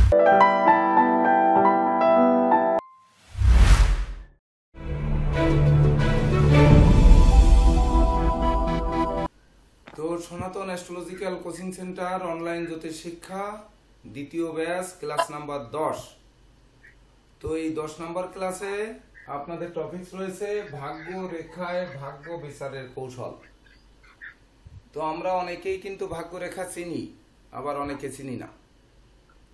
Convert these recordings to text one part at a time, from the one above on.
তো সনাতন astrological coaching centre online জ্যোতিষ শিক্ষা দ্বিতীয় ব্যাচ ক্লাস নাম্বার 10। তো এই 10 নম্বর ক্লাসে আপনাদের টপিকস রয়েছে ভাগ্য রেখায় ভাগ্য বিচারের কৌশল। তো আমরা অনেকেই কিন্তু ভাগ্য রেখা চিনি, আবার অনেকে চিনি না।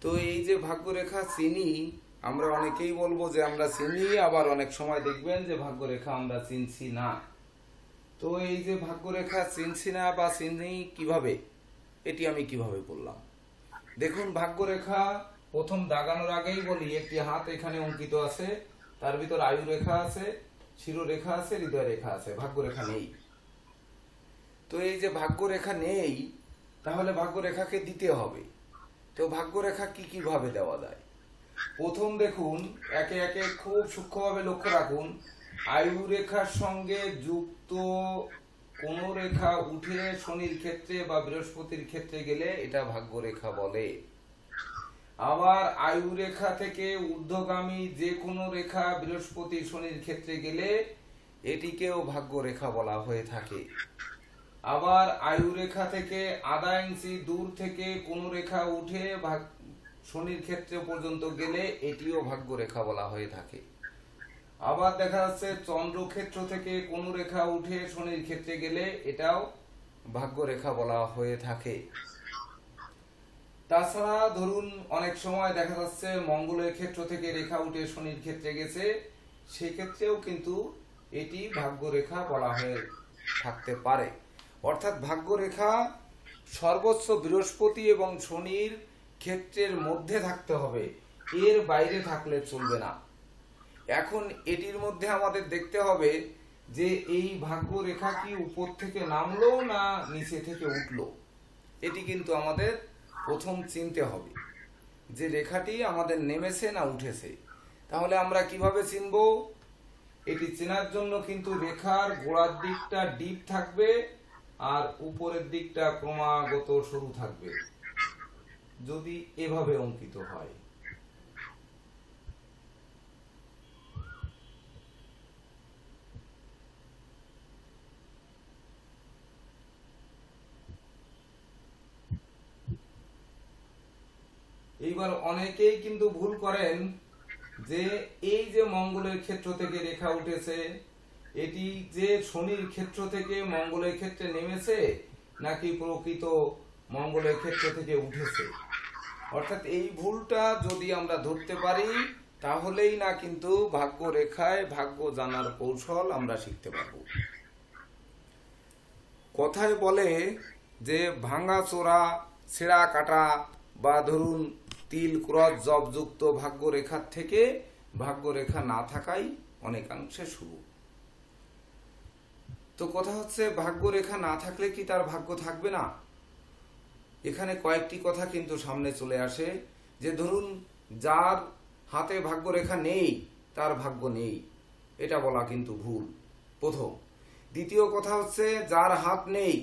তো এই যে ভাগ্য রেখা চিনি, আমরা অনেকেই বলবো যে আমরা চিনি, আবার অনেক সময় দেখবেন যে ভাগ্য রেখা আমরা চিনছি না। তো এই যে ভাগ্য রেখা চিনছি না বা চিনি কিভাবে, এটি আমি কিভাবে বললাম। দেখুন, ভাগ্য রেখা প্রথম দাগানোর আগেই বলি একটি হাত এখানে অঙ্কিত আছে, তার ভিতর আয়ু রেখা আছে, শিরোরেখা আছে, হৃদয় রেখা আছে, ভাগ্য রেখা নেই। তো এই যে ভাগ্য রেখা নেই, তাহলে ভাগ্য রেখাকে দিতে হবে। তো ভাগ্য রেখা কিভাবে দেওয়া যায়, প্রথম দেখুন, একে একে খুব সূক্ষ্মভাবে লক্ষ্য রাখুন। আয়ু রেখার সঙ্গে যুক্ত কোন রেখা উঠে শনির ক্ষেত্রে বা বৃহস্পতির ক্ষেত্রে গেলে এটা ভাগ্য রেখা বলে। আবার আয়ু রেখা থেকে ঊর্ধ্বগামী যে কোনো রেখা বৃহস্পতি শনির ক্ষেত্রে গেলে এটিকেও ভাগ্য রেখা বলা হয়ে থাকে। আবার আয়ু রেখা থেকে আধা ইঞ্চি দূর থেকে কোন রেখা উঠে শনির ক্ষেত্রে পর্যন্ত গেলে এটিও ভাগ্য রেখা বলা হয়ে থাকে। আবার দেখা যাচ্ছে চন্দ্রক্ষেত্র থেকে কোন রেখা উঠে শনির ক্ষেত্রে গেলে এটাও ভাগ্য রেখা বলা হয়ে থাকে। তাছাড়া ধরুন, অনেক সময় দেখা যাচ্ছে মঙ্গলের ক্ষেত্র থেকে রেখা উঠে শনির ক্ষেত্রে গেছে, সেই ক্ষেত্রেও কিন্তু এটি ভাগ্য রেখা বলা হয়ে থাকতে পারে। অর্থাৎ ভাগ্য রেখা সর্বোচ্চ বৃহস্পতি এবং শনির ক্ষেত্রের মধ্যে থাকতে হবে, এর বাইরে থাকলে চলবে না। এখন এটির মধ্যে আমাদের দেখতে হবে যে এই ভাগ্য রেখা কি উপর থেকে নামলো না নিচে থেকে উঠলো। এটি কিন্তু আমাদের প্রথম চিনতে হবে যে রেখাটি আমাদের নেমেছে না উঠেছে। তাহলে আমরা কিভাবে চিনব? এটি চেনার জন্য কিন্তু রেখার গোড়ার দিকটা ডিপ থাকবে আর উপরের দিকটা ক্রমাগত সরু থাকবে, যদি এভাবে অঙ্কিত হয়। এইবার অনেকেই কিন্তু ভুল করেন যে এই যে মঙ্গলের ক্ষেত্র থেকে রেখা উঠেছে, এটি যে শনির ক্ষেত্র থেকে মঙ্গলের ক্ষেত্রে নেমেছে নাকি প্রকৃত মঙ্গলের ক্ষেত্র থেকে উঠেছে। অর্থাৎ এই ভুলটা যদি আমরা ধরতে পারি, তাহলেই না কিন্তু ভাগ্য রেখায় ভাগ্য জানার কৌশল আমরা শিখতে পারব। কথায় বলে যে ভাঙা চোরা ছেঁড়া কাটা বা ধরুন তিল ক্রস জবযুক্ত ভাগ্য রেখার থেকে ভাগ্য রেখা না থাকাই অনেকাংশে শুরু। তো কথা হচ্ছে, ভাগ্য রেখা না থাকলে কি তার ভাগ্য থাকবে না? এখানে কয়েকটি কথা কিন্তু সামনে চলে আসে যে ধরুন, যার হাতে ভাগ্য রেখা নেই তার ভাগ্য নেই, এটা বলা কিন্তু ভুল, প্রথম। দ্বিতীয় কথা হচ্ছে, যার হাত নেই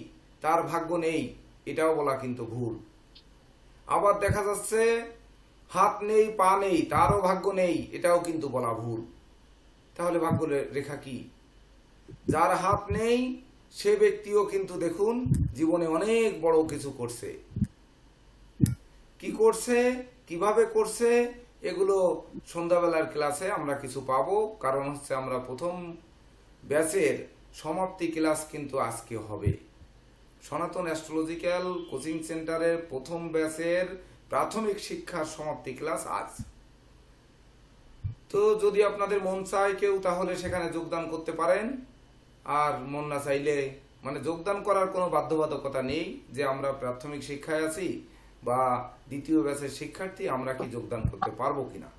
তার ভাগ্য নেই, এটাও বলা কিন্তু ভুল। আবার দেখা যাচ্ছে হাত নেই পা নেই তারও ভাগ্য নেই, এটাও কিন্তু বলা ভুল। তাহলে ভাগ্য রেখা কি? যার হাত নেই সে ব্যক্তিও কিন্তু দেখুন জীবনে অনেক বড় কিছু করছে। কি করছে, কিভাবে করছে, এগুলো সন্ধ্যাবেলার ক্লাসে আমরা কিছু পাবো। কারণ হচ্ছে আমরা প্রথম ব্যাচের সমাপ্তি ক্লাস কিন্তু আজকে হবে। সনাতন অ্যাস্ট্রোলজিক্যাল কোচিং সেন্টারের প্রথম ব্যাচের প্রাথমিক শিক্ষার সমাপ্তি ক্লাস আজ। তো যদি আপনাদের মন চায় কেউ, তাহলে সেখানে যোগদান করতে পারেন। আর মন না চাইলে, মানে যোগদান করার কোনো বাধ্যবাধকতা নেই যে আমরা প্রাথমিক শিক্ষায় আছি বা দ্বিতীয় ব্যাচের শিক্ষার্থী, আমরা কি যোগদান করতে পারবো কিনা,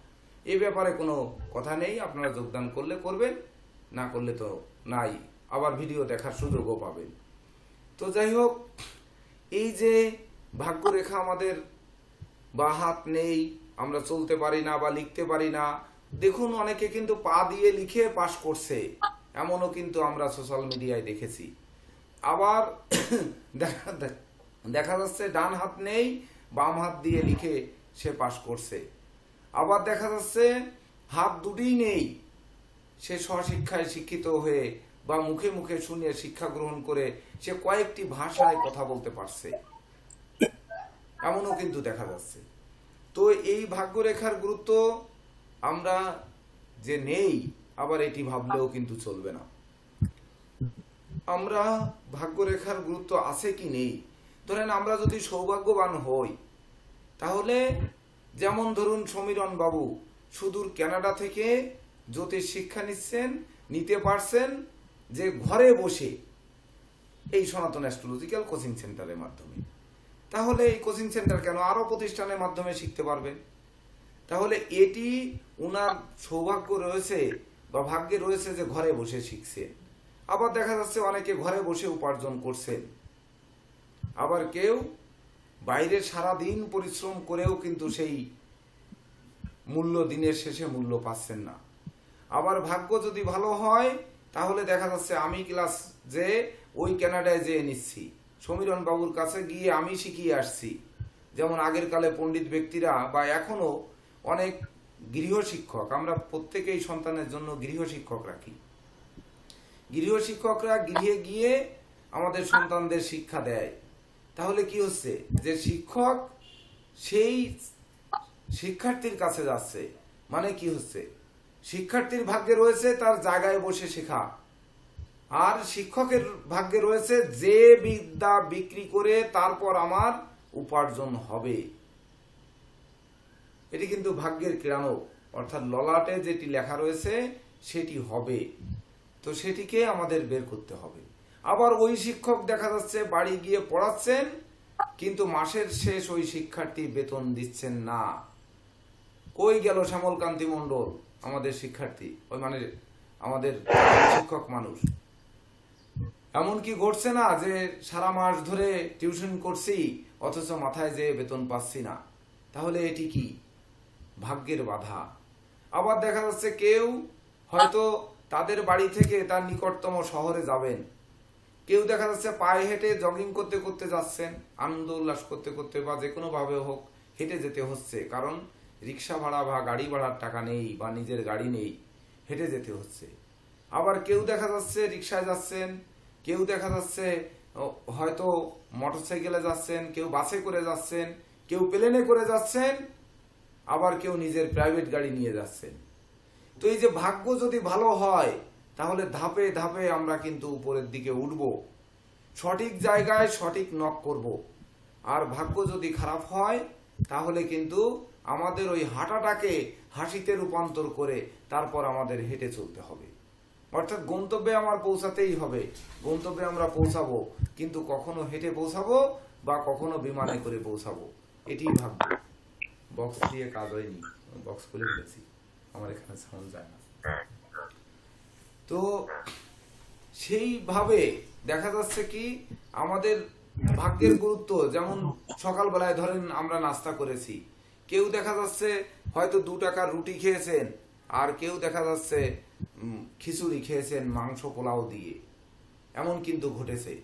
এই ব্যাপারে কোনো কথা নেই। আপনারা যোগদান করলে করবেন, না করলে তো নাই, আবার ভিডিও দেখার সুযোগও পাবেন। তো যাই হোক, এই যে ভাগ্য রেখা আমাদের বা হাত নেই, আমরা চলতে পারি না বা লিখতে পারি না। দেখুন, অনেকে কিন্তু পা দিয়ে লিখে পাস করছে, এমনও কিন্তু আমরা সোশ্যাল মিডিয়ায় দেখেছি। আবার দেখা যাচ্ছে ডান হাত নেই, বাম হাত দিয়ে লিখে সে পাশ করছে। আবার দেখা যাচ্ছে হাত দুটিই নেই, সে স্বশিক্ষায় শিক্ষিত হয়ে বা মুখে মুখে শুনিয়ে শিক্ষা গ্রহণ করে সে কয়েকটি ভাষায় কথা বলতে পারছে, এমনও কিন্তু দেখা যাচ্ছে। তো এই ভাগ্যরেখার গুরুত্ব আমরা যে নেই, আবার এটি ভাবলেও কিন্তু চলবে না। আমরা ভাগ্যরেখার গুরুত্ব আছে কি নেই, ধরেন আমরা যদি সৌভাগ্যবান হই, তাহলে যেমন ধরুন সমীরণ বাবু সুদূর কানাডা থেকে জ্যোতিষ শিক্ষা নিতে পারছেন যে ঘরে বসে এই সনাতন অ্যাস্ট্রোলজিক্যাল কোচিং সেন্টারের মাধ্যমে। তাহলে এই কোচিং সেন্টার কেন, আরো প্রতিষ্ঠানের মাধ্যমে শিখতে পারবেন। তাহলে এটি উনার সৌভাগ্য রয়েছে বা ভাগ্যে রয়েছে যে ঘরে বসে শিখছে। আবার দেখা যাচ্ছে অনেকে ঘরে বসে উপার্জন করছেন, আবার কেউ বাইরে সারা দিন পরিশ্রম করেও কিন্তু সেই মূল্য দিনের শেষে মূল্য পাচ্ছেন না। আবার ভাগ্য যদি ভালো হয়, তাহলে দেখা যাচ্ছে আমি ক্লাস যে ওই কানাডায় যেয়ে নিচ্ছি, সমীরণ বাবুর কাছে গিয়ে আমি শিখিয়ে আসছি। যেমন আগের কালে পণ্ডিত ব্যক্তিরা বা এখনো অনেক গৃহশিক্ষক, আমরা প্রত্যেকেই সন্তানের জন্য গৃহশিক্ষক রাখি। গৃহশিক্ষকরা গৃহে গিয়ে আমাদের সন্তানদের শিক্ষা দেয়। তাহলে কি হচ্ছে যে শিক্ষক সেই শিক্ষার্থীর কাছে যাচ্ছে, মানে কি হচ্ছে শিক্ষার্থীর ভাগ্যে রয়েছে তার জায়গায় বসে শেখা, আর শিক্ষকের ভাগ্যে রয়েছে যে বিদ্যা বিক্রি করে তারপর আমার উপার্জন হবে। এটি কিন্তু ভাগ্যের কিরানো, অর্থাৎ ললাটে যেটি লেখা রয়েছে সেটি হবে, তো সেটিকে আমাদের বের করতে হবে। আবার ওই শিক্ষক দেখা যাচ্ছে বাড়ি গিয়ে পড়াচ্ছেন, কিন্তু মাসের শেষ ওই শিক্ষার্থী বেতন দিচ্ছেন না। কই গেল শ্যামলকান্তি মণ্ডল আমাদের শিক্ষার্থী, ওই মানে আমাদের শিক্ষক মানুষ? এমনকি ঘটছে না যে সারা মাস ধরে টিউশন করছি অথচ মাথায় যে বেতন পাচ্ছি না? তাহলে এটি কি ভাগ্যের বাধা। আবার দেখা যাচ্ছে কেউ হয়তো তাদের বাড়ি থেকে তার নিকটতম শহরে যাবেন, কেউ দেখা যাচ্ছে পায়ে হেঁটে জগিং করতে করতে যাচ্ছেন, আনন্দ উল্লাস করতে করতে বা যে কোনো ভাবে হোক হেঁটে যেতে হচ্ছে, কারণ রিক্সা ভাড়া বা গাড়ি ভাড়ার টাকা নেই বা নিজের গাড়ি নেই, হেঁটে যেতে হচ্ছে। আবার কেউ দেখা যাচ্ছে রিক্সায় যাচ্ছেন, কেউ দেখা যাচ্ছে হয়তো মোটরসাইকেলে যাচ্ছেন, কেউ বাসে করে যাচ্ছেন, কেউ প্লেনে করে যাচ্ছেন, আবার কেউ নিজের প্রাইভেট গাড়ি নিয়ে যাচ্ছেন। তো এই যে ভাগ্য যদি ভালো হয়, তাহলে ধাপে ধাপে আমরা কিন্তু উপরের দিকে উঠব, সঠিক জায়গায় সঠিক নক করব। আর ভাগ্য যদি খারাপ হয়, তাহলে কিন্তু আমাদের ওই হাঁটাটাকে হাসিতে রূপান্তর করে তারপর আমাদের হেঁটে চলতে হবে। অর্থাৎ গন্তব্যে আমার পৌঁছাতেই হবে, গন্তব্যে আমরা পৌঁছাবো, কিন্তু কখনো হেঁটে পৌঁছাবো বা কখনো বিমানে করে পৌঁছাবো, এটি ভাগ্য। বক্স দিয়ে কাজ হয়নি, বক্স খুলে ফেলেছি, আমার এখানে সাউন্ড যায় না। তো সেইভাবে দেখা যাচ্ছে কি আমাদের ভাগ্যের গুরুত্ব, যেমন সকালবেলায় ধরেন আমরা নাস্তা করেছি, কেউ দেখা যাচ্ছে হয়তো 2 টাকার রুটি খেয়েছেন, আর কেউ দেখা যাচ্ছে খিচুড়ি খেয়েছেন মাংস পোলাও দিয়ে, এমন কিন্তু ঘটেছে।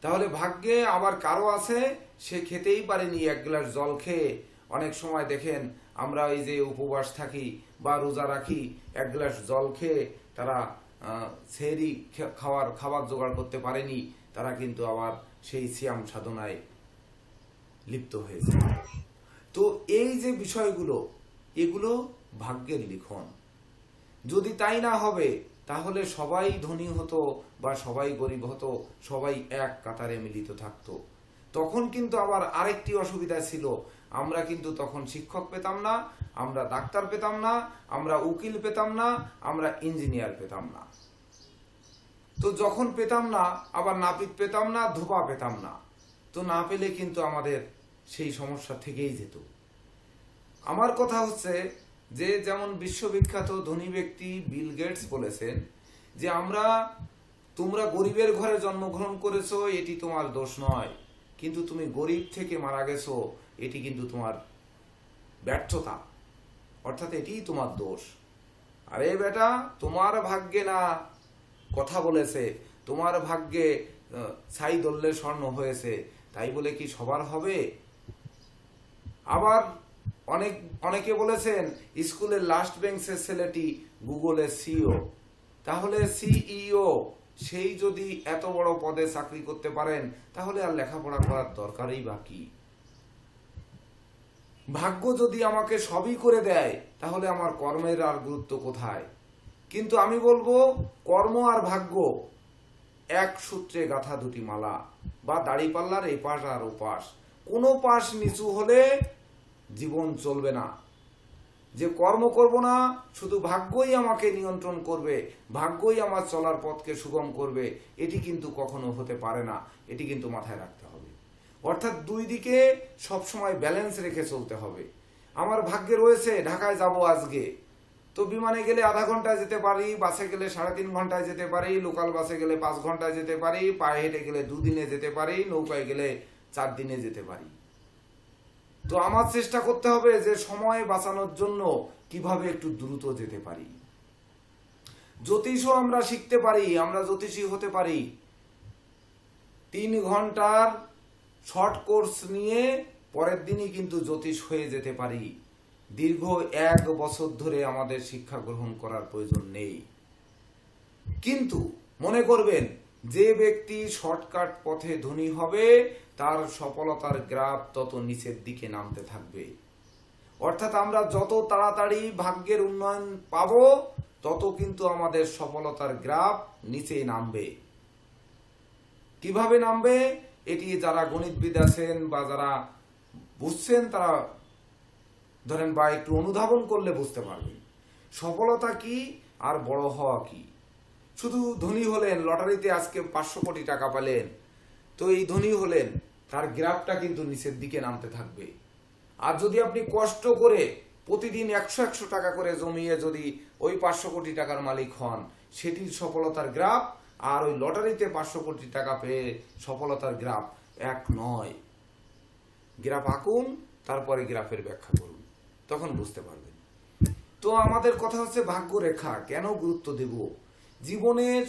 তাহলে ভাগ্যে আবার কারো আছে সে খেতেই পারেনি, 1 গ্লাস জল খেয়ে, অনেক সময় দেখেন আমরা এই যে উপবাস থাকি বা রোজা রাখি, 1 গ্লাস জল খেয়ে তারা সেহরি খাবার জোগাড় করতে পারেনি, তারা কিন্তু আবার সেই সিয়াম সাধনায় লিপ্ত হয়েছে। তো এই যে বিষয়গুলো, এগুলো ভাগ্যের লিখন। যদি তাই না হবে, তাহলে সবাই ধনী হতো বা সবাই গরিব হতো, সবাই এক কাতারে মিলিত থাকতো। তখন কিন্তু আবার আরেকটি অসুবিধা ছিল, আমরা কিন্তু তখন শিক্ষক পেতাম না, আমরা ডাক্তার পেতাম না, আমরা উকিল পেতাম না, আমরা ইঞ্জিনিয়ার পেতাম না। তো যখন পেতাম না, আবার নাপিত পেতাম না, ধোপা পেতাম না। তো না পেলে কিন্তু আমাদের সেই সমস্যা থেকেই যেত। আমার কথা হচ্ছে যে যেমন বিশ্ববিখ্যাত ধনী ব্যক্তি বিল গেটস বলেছেন যে তোমরা গরিবের ঘরে জন্মগ্রহণ করেছো, এটি তোমার দোষ নয়, কিন্তু তুমি গরিব থেকে মারা গেছো, এটি কিন্তু তোমার ব্যর্থতা, অর্থাৎ এটিই তোমার দোষ। আরে বেটা, তোমার ভাগ্যে না কথা বলেছে, তোমার ভাগ্যে ছাই দললে স্বর্ণ হয়েছে, তাই বলে কি সবার হবে? আবার অনেকে বলেছেন স্কুলের লাস্ট বেঞ্চের ছেলেটি গুগলের সিইও। তাহলে সিইও সেই যদি এত বড় পদে চাকরি করতে পারেন, তাহলে আর লেখাপড়া করার দরকারই বা কি? ভাগ্য যদি আমাকে সবই করে দেয়, তাহলে আমার কর্মের আর গুরুত্ব কোথায়? কিন্তু আমি বলবো, কর্ম আর ভাগ্য এক সূত্রে গাঁথা দুটি মালা, বা দাড়িপাল্লার এপাশ আর ওপাশ। কোনো পাশ নিচু হলে জীবন চলবে না। যে কর্ম করব না, শুধু ভাগ্যই আমাকে নিয়ন্ত্রণ করবে, ভাগ্যই আমার চলার পথকে সুগম করবে, এটি কিন্তু কখনো হতে পারে না। এটি কিন্তু মাথায় রাখতে হবে। অর্থাৎ দুই দিকে সবসময় ব্যালেন্স রেখে চলতে হবে। আমার ভাগ্যে রয়েছে ঢাকায় যাব আজকে, তো বিমানে গেলে আধা ঘন্টায় যেতে পারি, বাসে গেলে 3.5 ঘন্টায় যেতে পারি, লোকাল বাসে গেলে 5 ঘন্টায় যেতে পারি, পায়ে হেঁটে গেলে 2 দিনে যেতে পারি, নৌকায় গেলে 4 দিনে যেতে পারি। তো আমার চেষ্টা করতে হবে যে সময় বাঁচানোর জন্য কিভাবে একটু দ্রুত যেতে পারি। জ্যোতিষও আমরা শিখতে পারি, আমরা জ্যোতিষী হতে পারি। 3 ঘন্টার শর্ট কোর্স নিয়ে পরের দিনই কিন্তু জ্যোতিষ হয়ে যেতে পারি। দীর্ঘ 1 বছর ধরে আমাদের শিক্ষা গ্রহণ করার প্রয়োজন নেই। কিন্তু মনে করবেন, যে ব্যক্তি শর্টকাট পথে ধনী হবে, তার সফলতার গ্রাফ তত নিচের দিকে নামতে থাকবে। অর্থাৎ আমরা যত তাড়াতাড়ি ভাগ্যের উন্নয়ন পাবো, তত কিন্তু আমাদের সফলতার গ্রাফ নিচে নামবে। কিভাবে নামবে? এটি যারা গণিতবিদ আছেন বা যারা বুঝছেন, তারা ধরেন বা একটু অনুধাবন করলে বুঝতে পারবেন সফলতা কি আর বড় হওয়া কি। শুধু ধনী হলেন, লটারিতে আজকে 500 কোটি টাকা পেলেন, তো এই ধনী হলেন, তার গ্রাফটা কিন্তু নিচের দিকে নামতে থাকবে। আর যদি আপনি কষ্ট করে প্রতিদিন 100 টাকা করে জমিয়ে যদি ওই 500 কোটি টাকার মালিক হন, সেটির সফলতার গ্রাফ আর ওই লটারিতে 500 কোটি টাকা পেয়ে সফলতার গ্রাফ এক নয়। গ্রাফ আঁকুন, তারপরে গ্রাফের ব্যাখ্যা করুন, তখন বুঝতে পারবেন। তো আমাদের কথা হচ্ছে ভাগ্য রেখা কেন গুরুত্ব দেব জীবনের।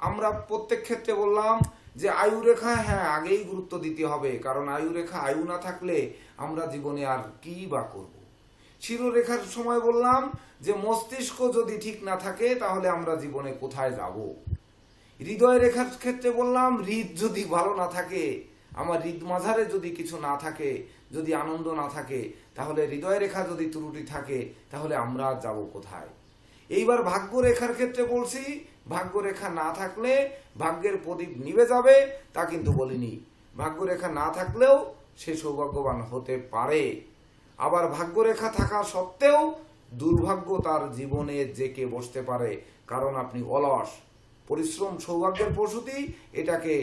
আমরা প্রত্যেক ক্ষেত্রে বললাম যে আয়ু রেখা, হ্যাঁ আগেই গুরুত্ব দিতে হবে, কারণ আয়ু রেখা, আয়ু না থাকলে আমরা জীবনে আর কি বা করব। শিরোরেখার সময় বললাম যে মস্তিষ্ক যদি ঠিক না থাকে, তাহলে আমরা জীবনে কোথায় যাব। হৃদয় রেখার ক্ষেত্রে বললাম, হৃদ যদি ভালো না থাকে, আমার হৃদ মাঝারে যদি কিছু না থাকে, যদি আনন্দ না থাকে, তাহলে হৃদয় রেখা যদি ত্রুটি থাকে, তাহলে আমরা যাব কোথায়। এইবার ভাগ্য রেখার ক্ষেত্রে বলছি, ভাগ্য রেখা না থাকলে ভাগ্যের প্রদীপ নিভে যাবে, তা কিন্তু বলিনি। ভাগ্য রেখা না থাকলেও সে সৌভাগ্যবান হতে পারে। আবার ভাগ্য রেখা থাকা সত্ত্বেও দুর্ভাগ্য তার জীবনে জেকে বসতে পারে, কারণ আপনি অলস। পরিশ্রম সৌভাগ্যের প্রসূতি, এটাকে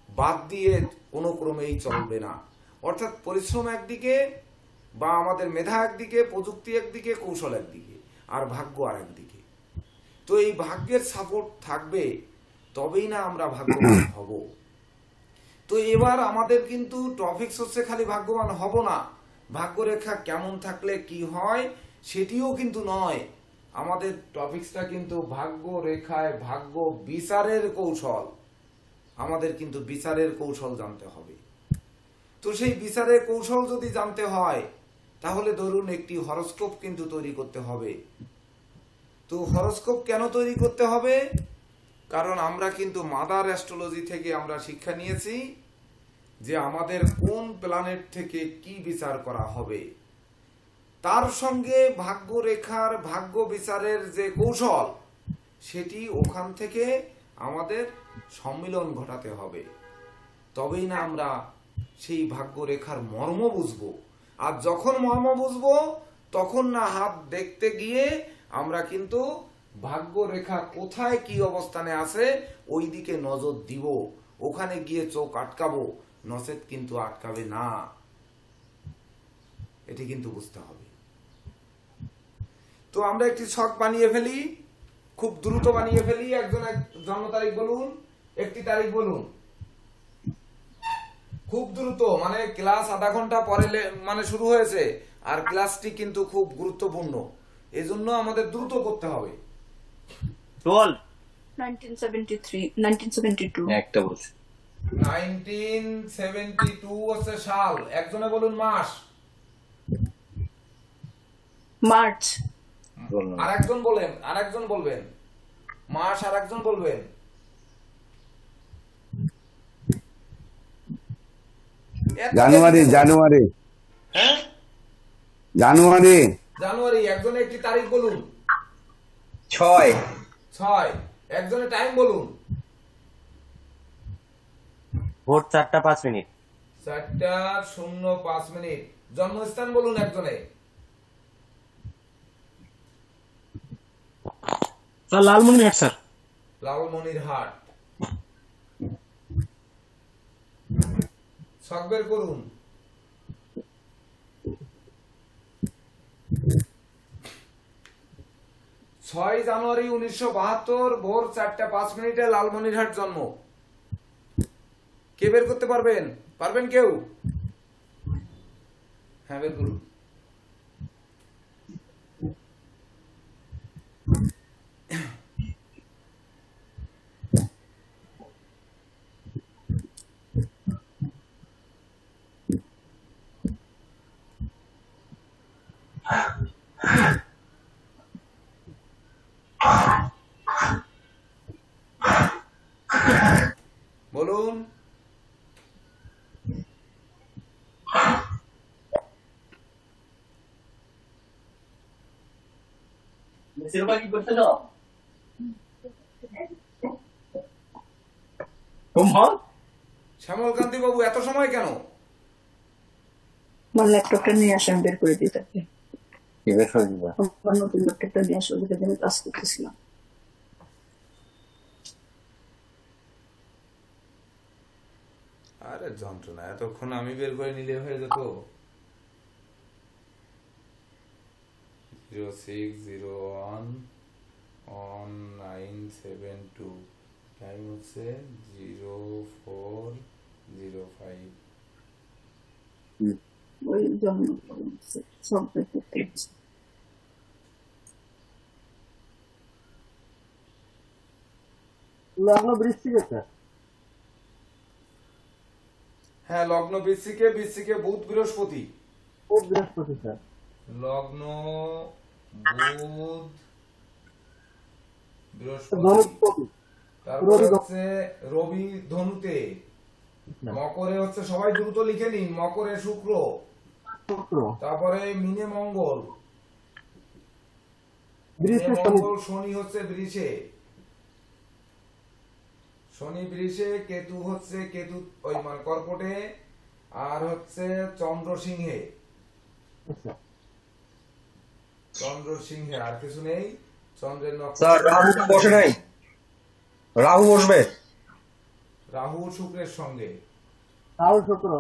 বাদ দিয়ে কোনো ক্রমেই চলবে না। অর্থাৎ পরিশ্রম একদিকে, বা আমাদের মেধা একদিকে, প্রযুক্তি একদিকে, কৌশল একদিকে, আর ভাগ্য আর একদিকে। তো এই ভাগ্যের সাপোর্ট থাকবে, তবেই না আমরা ভাগ্যবান হব। তো এবার আমাদের কিন্তু টপিকস হচ্ছে খালি ভাগ্যবান হব না, ভাগ্যরেখা কেমন থাকলে কি হয় সেটিও কিন্তু নয়। আমাদের টপিকসটা কিন্তু ভাগ্য রেখায় ভাগ্য বিচারের কৌশল। আমাদের কিন্তু বিচারের কৌশল জানতে হবে। তো সেই বিচারের কৌশল যদি জানতে হয়, তাহলে ধরুন একটি হরোস্কোপ কিন্তু তৈরি করতে হবে। তো হরোস্কোপ কেন তৈরি করতে হবে? কারণ আমরা কিন্তু মাদার অ্যাস্ট্রোলজি থেকে আমরা শিক্ষা নিয়েছি যে আমাদের কোন প্ল্যানেট থেকে কি বিচার করা হবে, তার সঙ্গে ভাগ্য রেখার ভাগ্য বিচারের যে কৌশল, সেটি ওখান থেকে আমাদের সম্মিলন ঘটাতে হবে। তবেই না আমরা সেই ভাগ্য রেখার মর্ম বুঝবো। আর যখন মর্ম বুঝবো, তখন না হাত দেখতে গিয়ে আমরা কিন্তু ভাগ্য রেখা কোথায় কি অবস্থানে আছে ওই দিকে নজর দিব, ওখানে গিয়ে চোখ আটকাবো, নচেত কিন্তু আটকাবে না। এটি কিন্তু বুঝতে হবে। তো আমরা একটি ছক বানিয়ে ফেলি, খুব দ্রুত বানিয়ে ফেলি। একজন এক জন্ম তারিখ বলুন, একটি তারিখ বলুন, খুব দ্রুত। মানে ক্লাস আধা ঘন্টা পরে মানে শুরু হয়েছে, আর ক্লাসটি কিন্তু খুব গুরুত্বপূর্ণ, এজন্য আমাদের দ্রুত করতে হবে। 1972 একটা বলছি 1972 হচ্ছে সাল। একজনে বলুন মাস। মার্চ। আরেকজন বলেন, আরেকজন বলবেন। মাস আরেকজন বলবেন। জানুয়ারি জানুয়ারি হ্যাঁ জানুয়ারি জানুয়ারি। একজনে একটি তারিখ বলুন। 6 একজনে টাইম বলুন। ভোর 4:05। 4:05। জন্মস্থান বলুন একজনে। Sir Lalmonirhat sir. লালমনিরহাট। ছক বের করুন। 6 জানুয়ারি 1972 ভোর 4:05 লালমনিরহাট জন্ম। কে বের করতে পারবেন? পারবেন কেউ? হ্যাঁ বের করুন। বলুন। শ্যামলকান্তি বাবু এত সময় কেন? আমার ল্যাপটপটা নিয়ে আসে, আমি বের করে দিই তাকে। আমার নতুন ল্যাপটপটা নিয়ে আসলে যেটা আমি কাজ করতেছিলাম। আরে যন্ত্রণা, এতক্ষণ আমি বের করে নিলে হয়ে যেত। 06011972। টাইম হচ্ছে 0405। ওই জন্য সব বের করতে হচ্ছে। হ্যাঁ লগ্ন বৃশ্চিকে, বৃশ্চিকে বুধ বৃহস্পতি। স্যার। লগ্ন বুধ বৃহস্পতি। তারপরে হচ্ছে রবি ধনুতে। মকরে হচ্ছে, সবাই দ্রুত লিখে নিন, মকরে শুক্র। তারপরে মিনে মঙ্গল। মঙ্গল শনি হচ্ছে বৃষে। শনি বৃষে, কেতু হচ্ছে কেতু ওই মানে কর্কটে, আর হচ্ছে চন্দ্র সিংহে। চন্দ্র সিংহে, আর কিছু নেই। চন্দ্রের স্যার রাহু বসে নাই, রাহু বসবে। রাহু শুক্রের সঙ্গে। রাহুল শুক্র।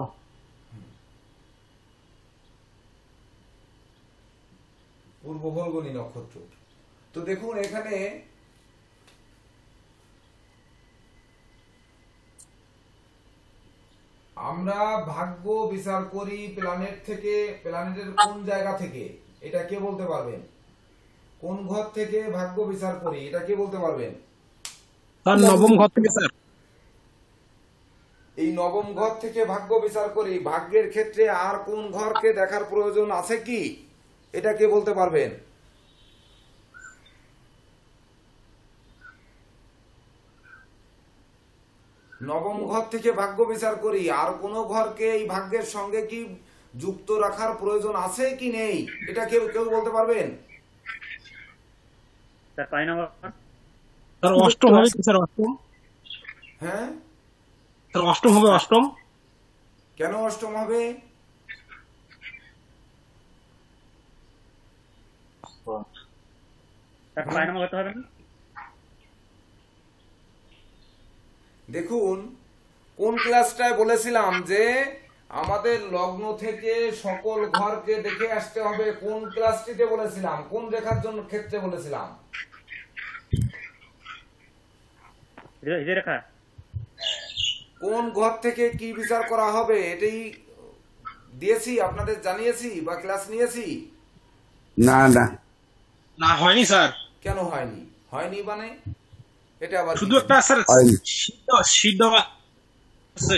পূর্ব ফল্গুনী নক্ষত্র। তো দেখুন এখানে আমরা ভাগ্য বিচার করি প্ল্যানেট থেকে। প্ল্যানেটের কোন জায়গা থেকে এটা কে বলতে পারবেন? কোন ঘর থেকে ভাগ্য বিচার করি এটা কে বলতে পারবেন? স্যার নবম ঘর থেকে স্যার। এই নবম ঘর থেকে ভাগ্য বিচার করি। ভাগ্যের ক্ষেত্রে আর কোন ঘরকে দেখার প্রয়োজন আছে কি এটা কে বলতে পারবেন? নবম ঘর থেকে ভাগ্য বিচার করি, আর কোন ঘরকে এই ভাগ্যের সঙ্গে কি যুক্ত রাখার প্রয়োজন আছে কি নেই এটা কেউ কেউ বলতে পারবেন? স্যার অষ্টম হবে কি স্যার? অষ্টম। হ্যাঁ স্যার অষ্টম হবে। অষ্টম কেন অষ্টম হবে? দেখুন কোন ক্লাসটায় বলেছিলাম যে আমাদের লগ্ন থেকে সকল ঘরকে দেখে আসতে হবে। কোন ক্লাসটিতে বলেছিলাম? কোন রেখার জন্য ক্ষেত্রে বলেছিলাম? কোন ঘর থেকে কি বিচার করা হবে এটাই দিয়েছি, আপনাদের জানিয়েছি বা ক্লাস নিয়েছি? না না না হয়নি স্যার। কেন হয়নি? হয়নি মানে এটা আবার শুধু একটা স্যার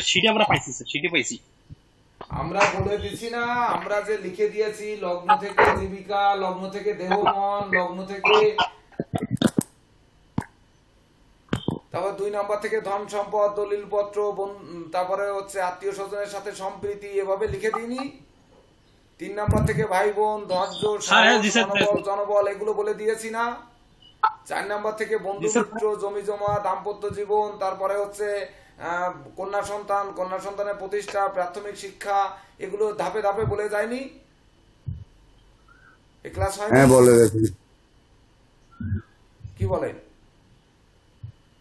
সিট আমরা পাইছি স্যার, সিটে পাইছি। আমরা বলে দিছি না, আমরা যে লিখে দিয়েছি লগ্ন থেকে জীবিকা, লগ্ন থেকে দেহ মন, লগ্ন থেকে তারপর 2 নাম্বার থেকে ধন সম্পদ, দলিল পত্র, তারপরে হচ্ছে আত্মীয় স্বজনের সাথে সম্প্রীতি, এভাবে লিখে দিইনি। 3 নাম্বার থেকে ভাই বোন, ধৈর্য, স্যার, হ্যাঁ, জি স্যার, মনোবল, জনবল, এগুলো বলে দিয়েছি না। 4 নাম্বার থেকে বন্ধু জি স্যার। মিত্র, জমি জমা, দাম্পত্য জীবন, তারপরে হচ্ছে কন্যা সন্তান, কন্যা সন্তানের প্রতিষ্ঠা, প্রাথমিক শিক্ষা, এগুলো ধাপে ধাপে বলে যায়নি? এই ক্লাস হয় হ্যাঁ বলে গেছি। কি বলেন?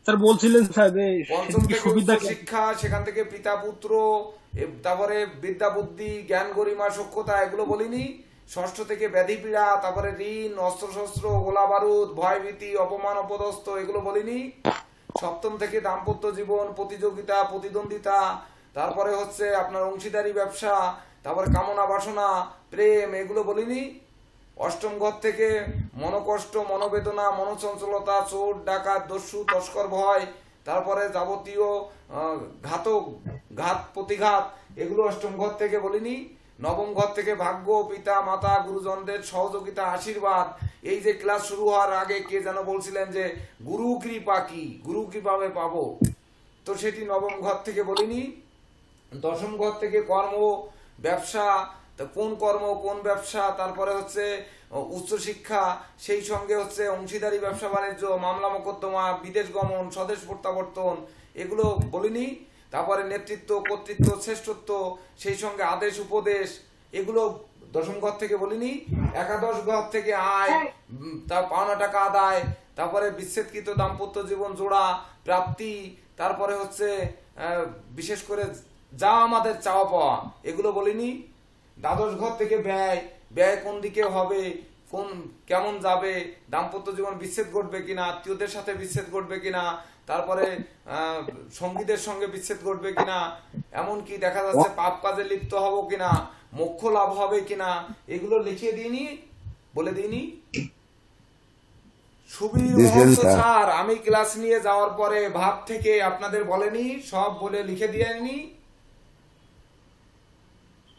স্যার বলছিলেন স্যার যে পঞ্চম থেকে সুবিধা উচ্চ শিক্ষা, সেখান থেকে পিতা পুত্র, তারপরে বিদ্যা বুদ্ধি, জ্ঞান গরিমা, সক্ষতা, এগুলো বলিনি? ষষ্ঠ থেকে ব্যাধি পীড়া, তারপরে ঋণ, অস্ত্র শস্ত্র, গোলা বারুদ, ভয় ভীতি, অপমান অপদস্থ, এগুলো বলিনি? সপ্তম থেকে দাম্পত্য জীবন, প্রতিযোগিতা, প্রতিদ্বন্দ্বিতা, তারপরে হচ্ছে আপনার অংশীদারি ব্যবসা, তারপরে কামনা বাসনা, প্রেম, এগুলো বলিনি? অষ্টম ঘর থেকে মনোকষ্ট, মনোবেদনা, মনোচঞ্চলতা, চোর ডাকাত, দস্যু তস্কর ভয়, তারপরে যাবতীয় ঘাতক, ঘাত প্রতিঘাত, এগুলো অষ্টম ঘর থেকে বলিনি? নবম ঘর থেকে ভাগ্য, পিতা মাতা, গুরুজনদের সহযোগিতা, আশীর্বাদ। এই যে ক্লাস শুরু হওয়ার আগে কে যেন বলছিলেন যে গুরু কৃপা কি, গুরু কিভাবে পাবো, তো সেটি নবম ঘর থেকে বলিনি? দশম ঘর থেকে কর্ম, ব্যবসা, তা কোন কর্ম কোন ব্যবসা, তারপরে হচ্ছে উচ্চশিক্ষা, সেই সঙ্গে হচ্ছে অংশীদারি ব্যবসা বাণিজ্য, মামলা মোকদ্দমা, বিদেশ গমন, স্বদেশ প্রত্যাবর্তন, এগুলো বলিনি? তারপরে নেতৃত্ব, কর্তৃত্ব, শ্রেষ্ঠত্ব, সেই সঙ্গে আদেশ উপদেশ, এগুলো দশম ঘর থেকে বলিনি? একাদশ ঘর থেকে আয়, তার পাওনা টাকা আদায়, তারপরে বিচ্ছেদকৃত দাম্পত্য জীবন জোড়া, প্রাপ্তি, তারপরে হচ্ছে বিশেষ করে যা আমাদের চাওয়া পাওয়া, এগুলো বলিনি? দ্বাদশ ঘর থেকে ব্যয়, ব্যয় কোন দিকে হবে, কোন কেমন যাবে, দাম্পত্য জীবন বিচ্ছেদ ঘটবে কিনা, আত্মীয়দের সাথে বিচ্ছেদ ঘটবে কিনা, তারপরে সঙ্গীদের সঙ্গে বিচ্ছেদ ঘটবে কিনা, এমনকি দেখা যাচ্ছে পাপ কাজে লিপ্ত হব কিনা, মোক্ষ লাভ হবে কিনা, এগুলো লিখিয়ে দিইনি? বলে দিইনি? সুবীর মহন্ত স্যার আমি ক্লাস নিয়ে যাওয়ার পরে ভাব থেকে আপনাদের বলেনি, সব বলে লিখে দিয়েনি?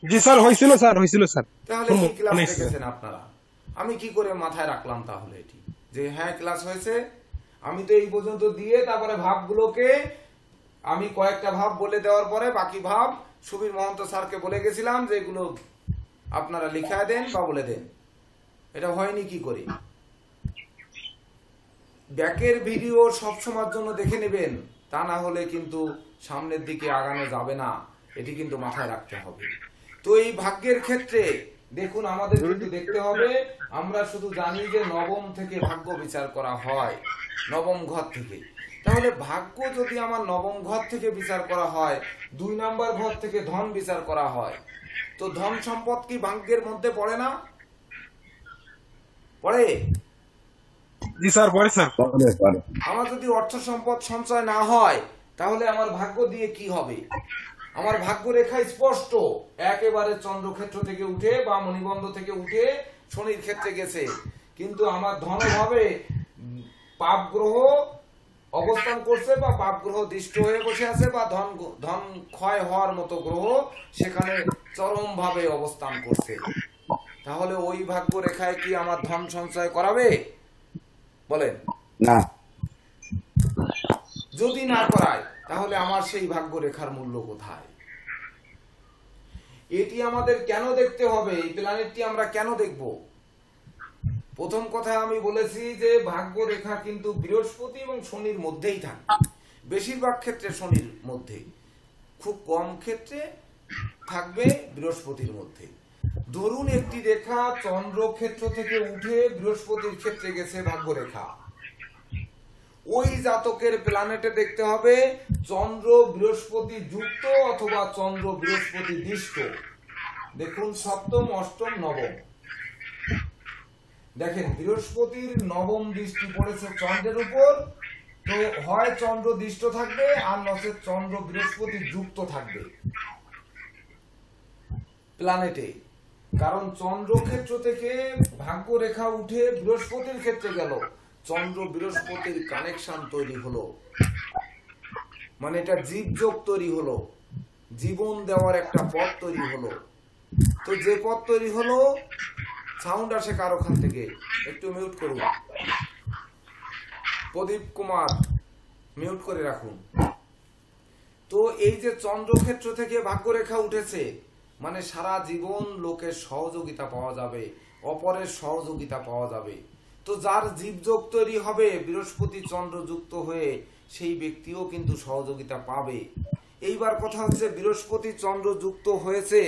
জি স্যার, হয়েছিল স্যার, হয়েছিল স্যার। তাহলে কি ক্লাস দেখেছেন আপনারা? আমি কি করে মাথায় রাখলাম তাহলে এটি যে হ্যাঁ ক্লাস হয়েছে? আমি তো এই পর্যন্ত দিয়ে তারপরে ভাবগুলোকে আমি কয়েকটা ভাব বলে দেওয়ার পরে বাকি ভাব সুবীর মহন্ত স্যারকে বলে গেছিলাম যে এগুলো আপনারা লিখায় দেন বা বলে দেন। এটা হয়নি কি করে? ব্যাকের ভিডিও সবসময়ের জন্য দেখে নেবেন, তা না হলে কিন্তু সামনের দিকে আগানো যাবে না, এটি কিন্তু মাথায় রাখতে হবে। তো এই ভাগ্যের ক্ষেত্রে দেখুন আমাদের কিন্তু দেখতে হবে, আমরা শুধু জানি যে নবম থেকে ভাগ্য বিচার করা হয়, নবম ঘর থেকে। তাহলে ভাগ্য যদি আমার নবম ঘর থেকে বিচার করা হয়, 2 নাম্বার ঘর থেকে ধন বিচার করা হয়, তো ধন সম্পদ কি ভাগ্যের মধ্যে পড়ে না? পড়ে? জি স্যার, পরে স্যার। আমার যদি অর্থ সম্পদ সঞ্চয় না হয় তাহলে আমার ভাগ্য দিয়ে কি হবে? আমার ভাগ্য রেখা স্পষ্ট, একেবারে চন্দ্রক্ষেত্র থেকে উঠে বা মণিবন্ধ থেকে উঠে শনির ক্ষেত্রে গেছে, কিন্তু আমার ধনভাবে পাপ গ্রহ অবস্থান করছে বা পাপ গ্রহ দৃষ্ট হয়ে বসে আছে বা ধন ক্ষয় হওয়ার মতো গ্রহ সেখানে চরম ভাবে অবস্থান করছে। তাহলে ওই ভাগ্য রেখায় কি আমার ধন সঞ্চয় করাবে? বলেন না। যদি না করায় তাহলে আমার সেই ভাগ্য রেখার মূল্য কোথায়? এটি আমাদের কেন দেখতে হবে? এই প্ল্যানেটটি আমরা কেন দেখব? প্রথম কথা আমি বলেছি যে ভাগ্য রেখা কিন্তু বৃহস্পতি এবং শনির মধ্যেই থাকে, বেশিরভাগ ক্ষেত্রে শনির মধ্যে, খুব কম ক্ষেত্রে থাকবে বৃহস্পতির মধ্যে। ধরুন একটি রেখা চন্দ্র ক্ষেত্র থেকে উঠে বৃহস্পতির ক্ষেত্রে গেছে ভাগ্য রেখা, ওই জাতকের প্ল্যানেটে দেখতে হবে চন্দ্র বৃহস্পতি যুক্ত অথবা চন্দ্র বৃহস্পতি দৃষ্ট। দেখুন সপ্তম, অষ্টম, নবম, দেখেন বৃহস্পতির নবম দৃষ্টি পড়েছে চন্দ্রের উপর, তো হয় চন্দ্র দৃষ্ট থাকবে আর নচেত চন্দ্র বৃহস্পতি যুক্ত থাকবে প্ল্যানেটে। কারণ চন্দ্র ক্ষেত্র থেকে ভাগ্য রেখা উঠে বৃহস্পতির ক্ষেত্রে গেল, চন্দ্র বৃহস্পতির কানেকশন তৈরি হলো, মানে এটা জীবযোগ তৈরি হলো, জীবন দেওয়ার একটা পথ তৈরি হলো। তো যে পথ তৈরি হলো, সাউন্ড আসে কার ওখান থেকে, একটু মিউট করুন। প্রদীপ কুমার মিউট করে রাখুন। তো এই যে চন্দ্রক্ষেত্র থেকে ভাগ্যরেখা উঠেছে, মানে সারা জীবন লোকের সহযোগিতা পাওয়া যাবে, অপরের সহযোগিতা পাওয়া যাবে। তো যার জীবযোগ তৈরি হবে বৃহস্পতি চন্দ্র যুক্ত হয়ে, সেই ব্যক্তিও কিন্তু সহযোগিতা পাবে। এইবার কথা হচ্ছে, বৃহস্পতি চন্দ্র যুক্ত হয়েছে,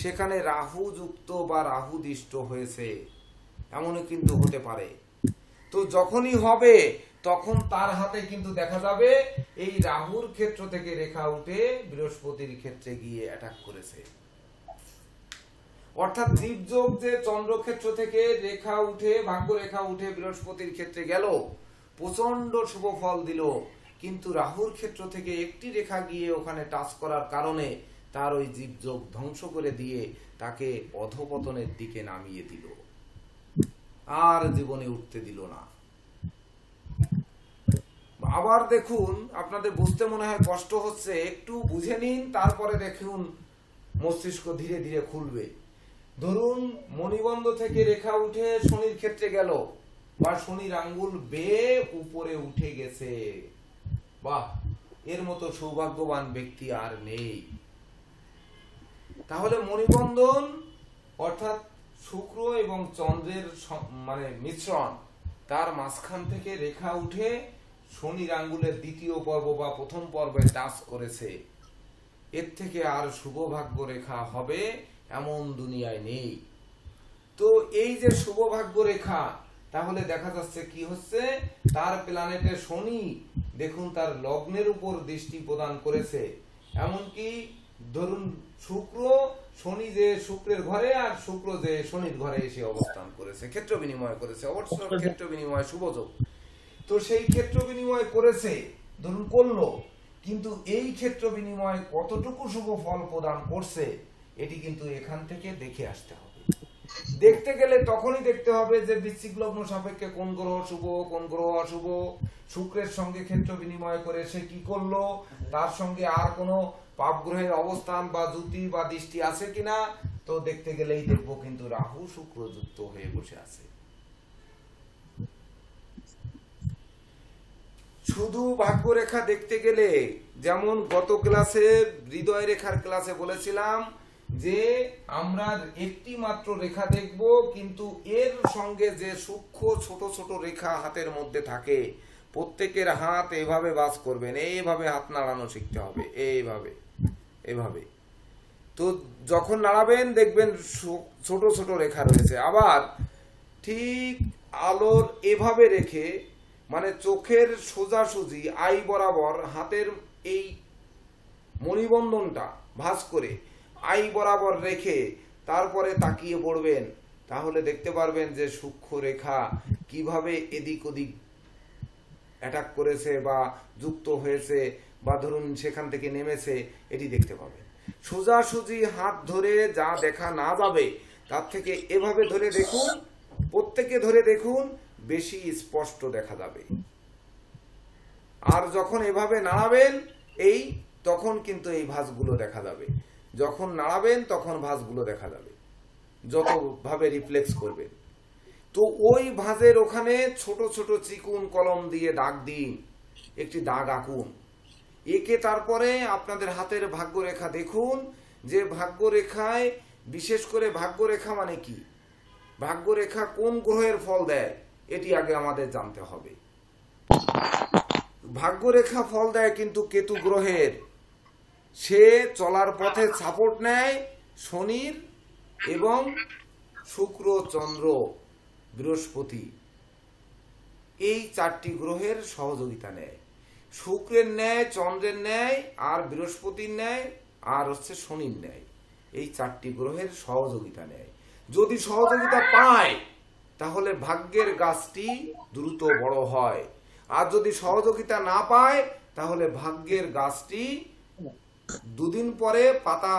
সেখানে রাহু যুক্ত বা রাহু দৃষ্ট হয়েছে, এমনও কিন্তু হতে পারে। তো যখনই হবে তখন তার হাতে কিন্তু দেখা যাবে এই রাহুর ক্ষেত্র থেকে রেখা উঠে বৃহস্পতির ক্ষেত্রে গিয়ে অ্যাটাক করেছে। অর্থাৎ জীবযোগ যে চন্দ্রক্ষেত্র থেকে রেখা উঠে, ভাগ্য রেখা উঠে বৃহস্পতির ক্ষেত্রে গেল, প্রচন্ড শুভ ফল দিল, কিন্তু রাহুর ক্ষেত্র থেকে একটি রেখা গিয়ে ওখানে টাচ করার কারণে তার ওই জীবযোগ ধ্বংস করে দিয়ে তাকে অধপতনের দিকে নামিয়ে দিল, আর জীবনে উঠতে দিল না। আবার দেখুন, আপনাদের বুঝতে মনে হয় কষ্ট হচ্ছে, একটু বুঝে নিন, তারপরে দেখুন মস্তিষ্ক ধীরে ধীরে খুলবে। ধরুন মণিবন্ধ থেকে রেখা উঠে শনির ক্ষেত্রে গেল, বা শনির আঙ্গুল বেয়ে উপরে উঠে গেছে, বাহ, এর মতো সৌভাগ্যবান ব্যক্তি আর নেই। তাহলে মণিবন্ধন অর্থাৎ শুক্র এবং চন্দ্রের মানে মিশ্রণ, তার মাঝখান থেকে রেখা উঠে শনির আঙ্গুলের দ্বিতীয় পর্ব বা প্রথম পর্বে টাচ করেছে, এর থেকে আর শুভ ভাগ্য রেখা হবে এমন দুনিয়ায় নেই। তো এই যে শুভ ভাগ্য রেখা, তাহলে দেখা যাচ্ছে কি হচ্ছে, তার প্ল্যানেটে শনি দেখুন তার লগ্নের উপর দৃষ্টি প্রদান করেছে। এমনকি ধরুন শুক্র, শনি যে শুক্রের ঘরে, আর শুক্র যে শনির ঘরে এসে অবস্থান করেছে, ক্ষেত্র বিনিময় করেছে, অবশ্যই ক্ষেত্র বিনিময় শুভযোগ। তো সেই ক্ষেত্র বিনিময় করেছে, ধরুন করলো, কিন্তু এই ক্ষেত্র বিনিময় কতটুকু শুভ ফল প্রদান করছে, এটি কিন্তু এখান থেকে দেখে আসতে হবে। দেখতে গেলে তখনই দেখতে হবে যে বৃশ্চিক লগ্ন সাপেক্ষে কোন গ্রহ শুভ, কোন গ্রহ অশুভ, শুক্রের সঙ্গে ক্ষেত্র বিনিময় করে সে কি করলো, তার সঙ্গে আর কোনো পাপ গ্রহের অবস্থান বা জ্যোতি বা দৃষ্টি আছে কিনা। তো দেখতে গেলেই দেখবো কিন্তু রাহু শুক্র যুক্ত হয়ে বসে আছে। শুধু ভাগ্য রেখা দেখতে গেলে, যেমন গত ক্লাসে হৃদয় রেখার ক্লাসে বলেছিলাম যে আমরা একটি মাত্র রেখা দেখব, কিন্তু এর সঙ্গে যে সূক্ষ্ম ছোট ছোট রেখা হাতের মধ্যে থাকে, প্রত্যেকের হাত এভাবে বাস করবেন, এইভাবে হাত নাড়ানো শিখতে হবে, এইভাবে এভাবে। তো যখন নাড়াবেন দেখবেন ছোট ছোট রেখা রয়েছে। আবার ঠিক আলোর এভাবে রেখে, মানে চোখের সোজাসুজি আই বরাবর হাতের এই মণিবন্ধনটা ভাঁজ করে আই বরাবর রেখে তারপরে তাকিয়ে পড়বেন, তাহলে দেখতে পারবেন যে সূক্ষ্ম রেখা কিভাবে এদিক ওদিক অ্যাটাক করেছে বা যুক্ত হয়েছে, বা ধরুন সেখান থেকে নেমেছে, এটি দেখতে পাবেন। সোজাসুজি হাত ধরে যা দেখা না যাবে, তার থেকে এভাবে ধরে দেখুন, প্রত্যেকে ধরে দেখুন, বেশি স্পষ্ট দেখা যাবে। আর যখন এভাবে নাড়াবেন এই, তখন কিন্তু এই ভাঁজগুলো দেখা যাবে। যখন নাড়াবেন তখন ভাঁজগুলো দেখা যাবে, যতভাবে রিফ্লেক্স করবেন। তো ওই ভাঁজের ওখানে ছোট ছোট চিকুন কলম দিয়ে দাগ দিন, একটি দাগ আঁকুন, একে তারপরে আপনাদের হাতের ভাগ্যরেখা দেখুন, যে ভাগ্যরেখায়, বিশেষ করে ভাগ্যরেখা মানে কি, ভাগ্যরেখা কোন গ্রহের ফল দেয়, এটি আগে আমাদের জানতে হবে। ভাগ্যরেখা ফল দেয় কিন্তু কেতু গ্রহের, সে চলার পথে সাপোর্ট নেয় শনির এবং শুক্র, চন্দ্র, বৃহস্পতি, এই চারটি গ্রহের সহযোগিতা নেয়। শুক্রের ন্যায়, চন্দ্রের ন্যায়, আর বৃহস্পতির ন্যায়, আর হচ্ছে শনির ন্যায়, এই চারটি গ্রহের সহযোগিতা নেয়। যদি সহযোগিতা পায় তাহলে ভাগ্যের গাছটি দ্রুত বড় হয়, আর যদি সহযোগিতা না পায় তাহলে ভাগ্যের গাছটি দুদিন পরে পাতা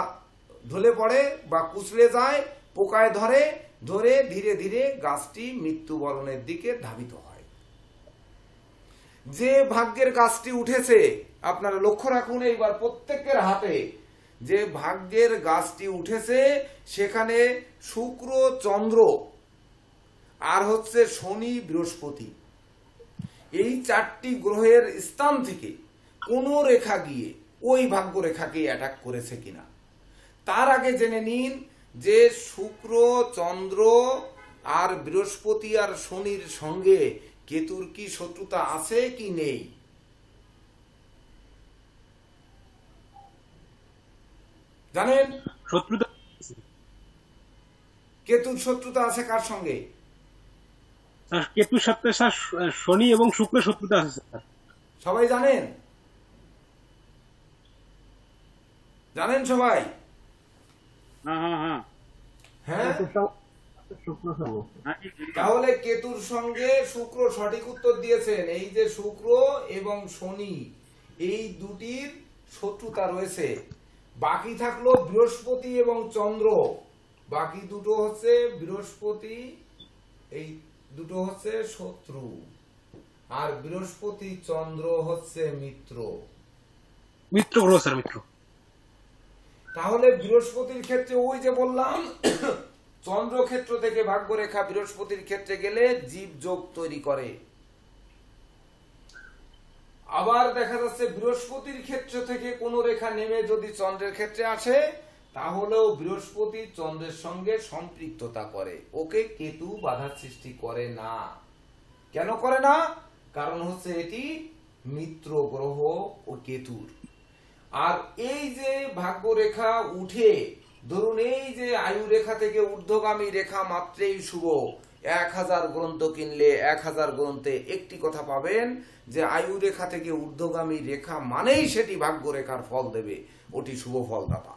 ঢলে পড়ে বা কুচলে যায়, পোকায় ধরে, ধরে ধীরে ধীরে গাছটি মৃত্যুবরণের দিকে ধাবিত হয়। যে ভাগ্যের গাছটি উঠেছে, আপনারা লক্ষ্য রাখুন এইবার প্রত্যেকের হাতে যে ভাগ্যের গাছটি উঠেছে সেখানে শুক্র, চন্দ্র আর হচ্ছে শনি, বৃহস্পতি, এই 4টি গ্রহের স্থান থেকে কোন রেখা গিয়ে ওই ভাগ্য রেখাকে অ্যাটাক করেছে কিনা। তার আগে জেনে নিন যে শুক্র, চন্দ্র আর বৃহস্পতি আর শনির সঙ্গে কেতুর কি শত্রুতা আছে কি নেই। জানেন শত্রুতা কেতুর শত্রুতা আছে কার সঙ্গে? স্যার, কেতুর সাথে স্যার শনি এবং শুক্রের শত্রুতা আছে স্যার। সবাই জানেন? জানেন সবাই? হ্যাঁ, হ্যাঁ, শুক্র সর্বোচ্চ। তাহলে কেতুর সঙ্গে শুক্র সঠিক উত্তর দিয়েছেন। এই যে শুক্র এবং শনি, এই দুটির শত্রুতা রয়েছে। বাকি থাকলো বৃহস্পতি এবং চন্দ্র। বাকি দুটো হচ্ছে বৃহস্পতি, এই দুটো হচ্ছে শত্রু, আর বৃহস্পতি চন্দ্র হচ্ছে মিত্র। মিত্র গ্রহ স্যার, মিত্র। তাহলে বৃহস্পতির ক্ষেত্রে ওই যে বললাম চন্দ্র ক্ষেত্র থেকে ভাগ্যরেখা বৃহস্পতির ক্ষেত্রে গেলে জীব যোগ তৈরি করে। আবার দেখা যাচ্ছে বৃহস্পতির ক্ষেত্র থেকে কোন রেখা নেমে যদি চন্দ্রের ক্ষেত্রে আসে তাহলেও বৃহস্পতি চন্দ্রের সঙ্গে সম্পৃক্ততা করে, ওকে কেতু বাধার সৃষ্টি করে না। কেন করে না? কারণ হচ্ছে এটি মিত্র গ্রহ ও কেতুর। আর এই যে ভাগ্য রেখা উঠে, ধরুন এই যে আয়ু রেখা থেকে ঊর্ধ্বগামী রেখা মাত্রেই শুভ। 1000 গ্রন্থ কিনলে 1000 গ্রন্থে একটি কথা পাবেন যে আয়ু রেখা থেকে ঊর্ধ্বগামী রেখা মানেই সেটি ভাগ্য রেখার ফল দেবে, ওটি শুভ ফলদাতা।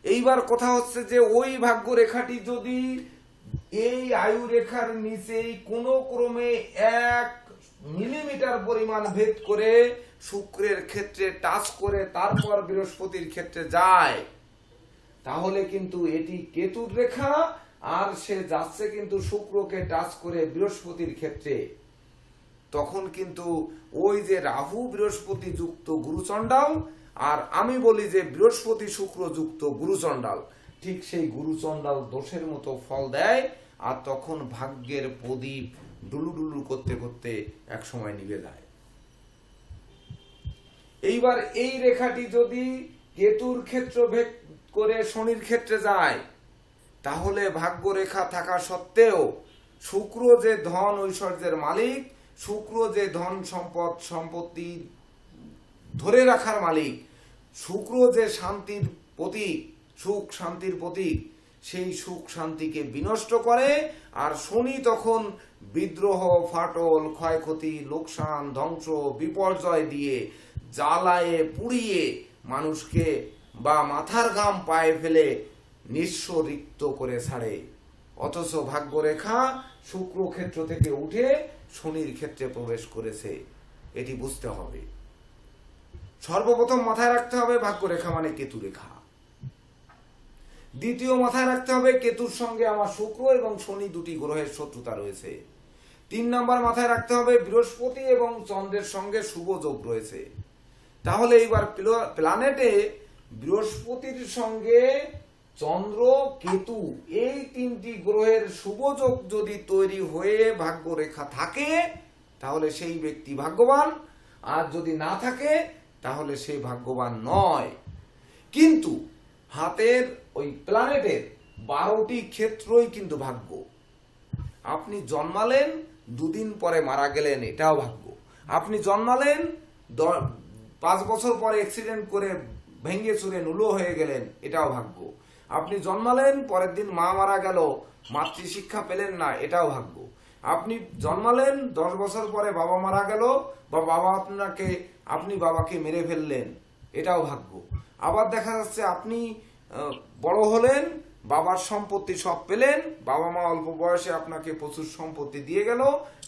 এইবার কথা হচ্ছে যে ওই ভাগ্য রেখাটি যদি এই আয়ু রেখার নিচেই কোনো ক্রমে 1 মিলিমিটার পরিমাণ ভেদ করে শুক্রের ক্ষেত্রে টাচ করে তারপর বৃহস্পতির ক্ষেত্রে যায়, তাহলে কিন্তু এটি কেতুর রেখা, আর সে যাচ্ছে কিন্তু শুক্রকে টাচ করে বৃহস্পতির ক্ষেত্রে। তখন কিন্তু ওই যে রাহু বৃহস্পতি যুক্ত গুরুচণ্ডাল, আর আমি বলি যে বৃহস্পতি শুক্র যুক্ত গুরুচণ্ডাল, ঠিক সেই গুরুচণ্ডাল দোষের মতো ফল দেয়। আর তখন ভাগ্যের প্রদীপ ডুলু ডুলু করতে করতে এক সময় নিভে যায়। এইবার এই রেখাটি যদি কেতুর ক্ষেত্র ভেদ করে শনির ক্ষেত্রে যায়, তাহলে ভাগ্য রেখা থাকা সত্ত্বেও শুক্র যে ধন ঐশ্বর্যের মালিক, শুক্র যে ধন সম্পদ সম্পত্তি ধরে রাখার মালিক, শুক্র যে শান্তির প্রতীক, সুখ শান্তির প্রতীক, সেই সুখ শান্তিকে বিনষ্ট করে। আর শনি তখন বিদ্রোহ, ফাটল, ক্ষয়ক্ষতি, লোকসান, ধ্বংস, বিপর্যয় দিয়ে জ্বালায়ে পুড়িয়ে মানুষকে বা মাথার ঘাম পায়ে ফেলে নিঃস্ব রিক্ত করে ছাড়ে। অথচ ভাগ্যরেখা শুক্র ক্ষেত্র থেকে উঠে শনির ক্ষেত্রে প্রবেশ করেছে, এটি বুঝতে হবে। সর্বপ্রথম মাথায় রাখতে হবে ভাগ্যরেখা মানে কেতু রেখা। দ্বিতীয় মাথায় রাখতে হবে কেতুর সঙ্গে আমার শুক্র এবং শনি দুটি গ্রহের শত্রুতা রয়েছে। 3 নম্বর মাথায় রাখতে হবে বৃহস্পতি এবং চন্দ্রের সঙ্গে শুভ যোগ রয়েছে। তাহলে এইবার প্ল্যানেটে বৃহস্পতির সঙ্গে চন্দ্র, কেতু এই 3টি গ্রহের শুভ যোগ যদি তৈরি হয়ে ভাগ্যরেখা থাকে তাহলে সেই ব্যক্তি ভাগ্যবান, আর যদি না থাকে তাহলে সে ভাগ্যবান নয়। কিন্তু হাতের ওই প্ল্যানেটের 12টি ক্ষেত্রই কিন্তু ভাগ্য। আপনি জন্মালেন 2 দিন পরে মারা গেলেন, এটাও ভাগ্য। আপনি জন্মালেন 5 বছর পরে অ্যাক্সিডেন্ট করে ভেঙে চুরে নুলো হয়ে গেলেন, এটাও ভাগ্য। আপনি জন্মালেন পরের দিন মা মারা গেল, মাতৃশিক্ষা পেলেন না, এটাও ভাগ্য। আপনি জন্মালেন 10 বছর পরে বাবা মারা গেল, বা আপনি বাবাকে মেরে ফেললেন, এটাও ভাগ্য। আবার দেখা যাচ্ছে আপনি বড় হলেন, বাবার সম্পত্তি সব পেলেন, বাবা মা অল্প বয়সে আপনাকে প্রচুর সম্পত্তি দিয়ে গেল,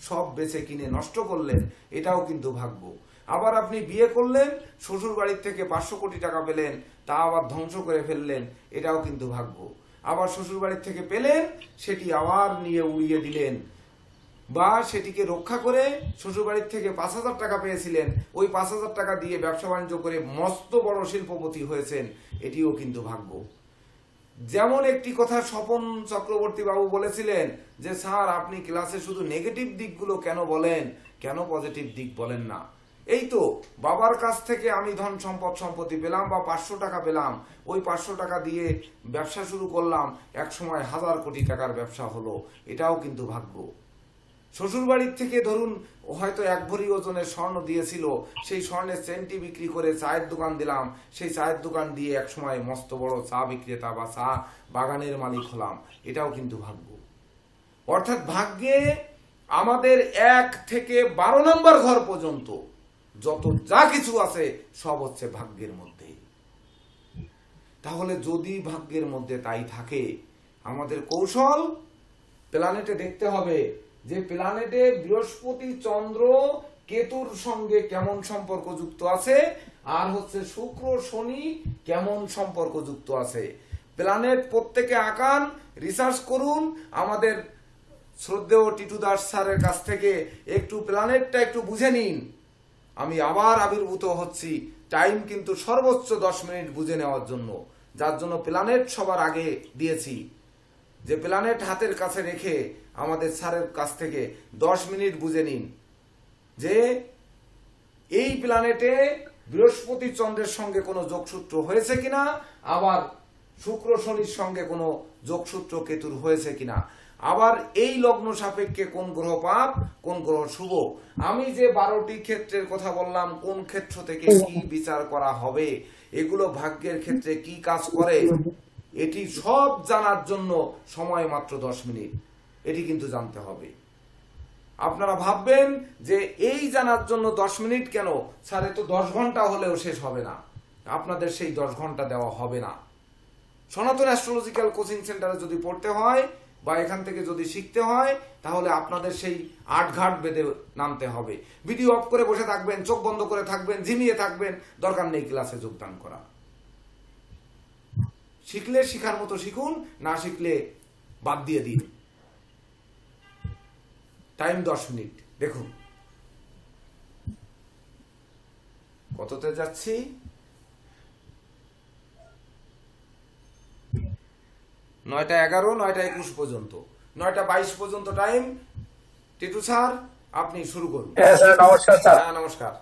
সব বেচে কিনে নষ্ট করলেন, এটাও কিন্তু ভাগ্য। আবার আপনি বিয়ে করলেন, শ্বশুর বাড়ির থেকে 500 কোটি টাকা পেলেন, তা আবার ধ্বংস করে ফেললেন, এটাও কিন্তু ভাগ্য। আবার শ্বশুর বাড়ির থেকে পেলেন, সেটি আবার নিয়ে উড়িয়ে দিলেন। বা সেটিকে রক্ষা করে শ্বশুরবাড়ির থেকে 5,000 টাকা পেয়েছিলেন, ওই 5,000 টাকা দিয়ে ব্যবসা বাণিজ্য করে মস্ত বড় শিল্পপতি হয়েছেন, এটিও কিন্তু ভাগ্য। যেমন একটি কথা স্বপন চক্রবর্তী বাবু বলেছিলেন যে স্যার আপনি ক্লাসে শুধু নেগেটিভ দিকগুলো কেন বলেন, কেন পজিটিভ দিক বলেন না? এই তো বাবার কাছ থেকে আমি ধন সম্পত্তি পেলাম বা 500 টাকা পেলাম, ওই 500 টাকা দিয়ে ব্যবসা শুরু করলাম, এক সময় 1000 কোটি টাকার ব্যবসা হলো, এটাও কিন্তু ভাগ্য। শ্বশুর বাড়ির থেকে ধরুন হয়তো 1 ভরি ওজনের স্বর্ণ দিয়েছিল, সেই স্বর্ণের চেনটি বিক্রি করে চায়ের দোকান দিলাম, সেই চায়ের দোকান দিয়ে এক সময় মস্ত বড় চা বিক্রেতা বা চা বাগানের মালিক হলাম, এটাও কিন্তু ভাগ্য। অর্থাৎ ভাগ্যে আমাদের 1 থেকে 12 নম্বর ঘর পর্যন্ত যত যা কিছু আছে সব হচ্ছে ভাগ্যের মধ্যে। তাহলে যদি ভাগ্যের মধ্যে তাই থাকে, আমাদের কৌশল প্ল্যানেটে দেখতে হবে যে প্ল্যানেটে বৃহস্পতি চন্দ্র কেতুর সঙ্গে কেমন সম্পর্ক যুক্ত আছে, আর হচ্ছে শুক্র শনি কেমন সম্পর্ক যুক্ত আছে। প্ল্যানেট প্রত্যেকে আঁকান, রিসার্চ করুন, আমাদের শ্রদ্ধেয় টিটু দাস স্যারের কাছ থেকে একটু প্ল্যানেটটা একটু বুঝে নিন। আমি আবার আবির্ভূত হচ্ছি, টাইম কিন্তু সর্বোচ্চ 10 মিনিট বুঝে নেওয়ার জন্য, যার জন্য প্ল্যানেট সবার আগে দিয়েছি যে প্ল্যানেট হাতের কাছে রেখে আমাদের স্যারের কাছ থেকে 10 মিনিট বুঝে নিন যে এই প্ল্যানেটে বৃহস্পতি চন্দ্রের সঙ্গে কোনো যোগসূত্র হয়েছে কিনা, আবার শুক্র শনির সঙ্গে কোনো যোগসূত্র কেতুর হয়েছে কিনা, আবার এই লগ্ন সাপেক্ষে কোন গ্রহ পাপ কোন গ্রহ শুভ। আমি যে 12টি ক্ষেত্রের কথা বললাম, কোন ক্ষেত্র থেকে কি বিচার করা হবে, এগুলো ভাগ্যের ক্ষেত্রে কি কাজ করে, এটি সব জানার জন্য সময় মাত্র 10 মিনিট, এটি কিন্তু জানতে হবে। আপনারা ভাববেন যে এই জানার জন্য 10 মিনিট কেন স্যার, এ তো 10 ঘন্টা হলেও শেষ হবে না। আপনাদের সেই 10 ঘন্টা দেওয়া হবে না। সনাতন অ্যাস্ট্রোলজিক্যাল কোচিং সেন্টারে যদি পড়তে হয় বা এখান থেকে যদি শিখতে হয়, তাহলে আপনাদের সেই 8 ঘাট বেঁধে নামতে হবে। ভিডিও অফ করে বসে থাকবেন, চোখ বন্ধ করে থাকবেন, ঝিমিয়ে থাকবেন, দরকার নেই ক্লাসে যোগদান করা। শিখলে শিখার মতো শিখুন, না শিখলে বাদ দিয়ে দিন। Time 10 minute. দেখুন কততে যাচ্ছি, 9:11, 9:21 পর্যন্ত, 9:22 পর্যন্ত টাইম। টিটু স্যার আপনি শুরু করুন। হ্যাঁ স্যার, নমস্কার স্যার। হ্যাঁ নমস্কার,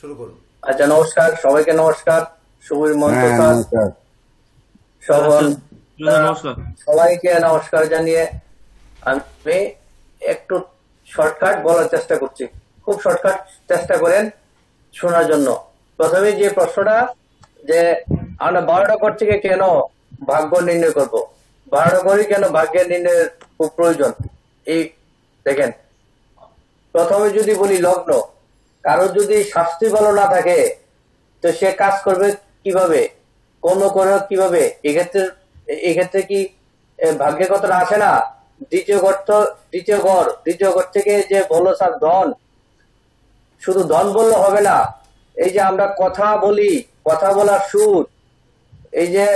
শুরু করুন। আচ্ছা নমস্কার, সবাইকে নমস্কার। শুভ মন্ত্র স্যার, শোভন, নমস্কার। সবাইকে নমস্কার জানিয়ে আমি একটু শর্টকাট বলার চেষ্টা করছি, খুব শর্টকাট চেষ্টা করেন শোনার জন্য। প্রথমে যে প্রশ্নটা, যে আমরা 12টা ঘর থেকে কেন ভাগ্য নির্ণয় করব, 12টা ঘরই কেন ভাগ্যের নির্ণয়ের খুব প্রয়োজন। এই দেখেন, প্রথমে যদি বলি লগ্ন, কারো যদি স্বাস্থ্য ভালো না থাকে তো সে কাজ করবে কিভাবে, কর্ম করবে কিভাবে, এক্ষেত্রে কি ভাগ্যের কথাটা আসে না। দ্বিতীয় ঘর থেকে যে বললো স্যার ধন, শুধু ধন বললে হবে না, এই যে আমরা কথা বলি, কথা বলার সুর, এই যে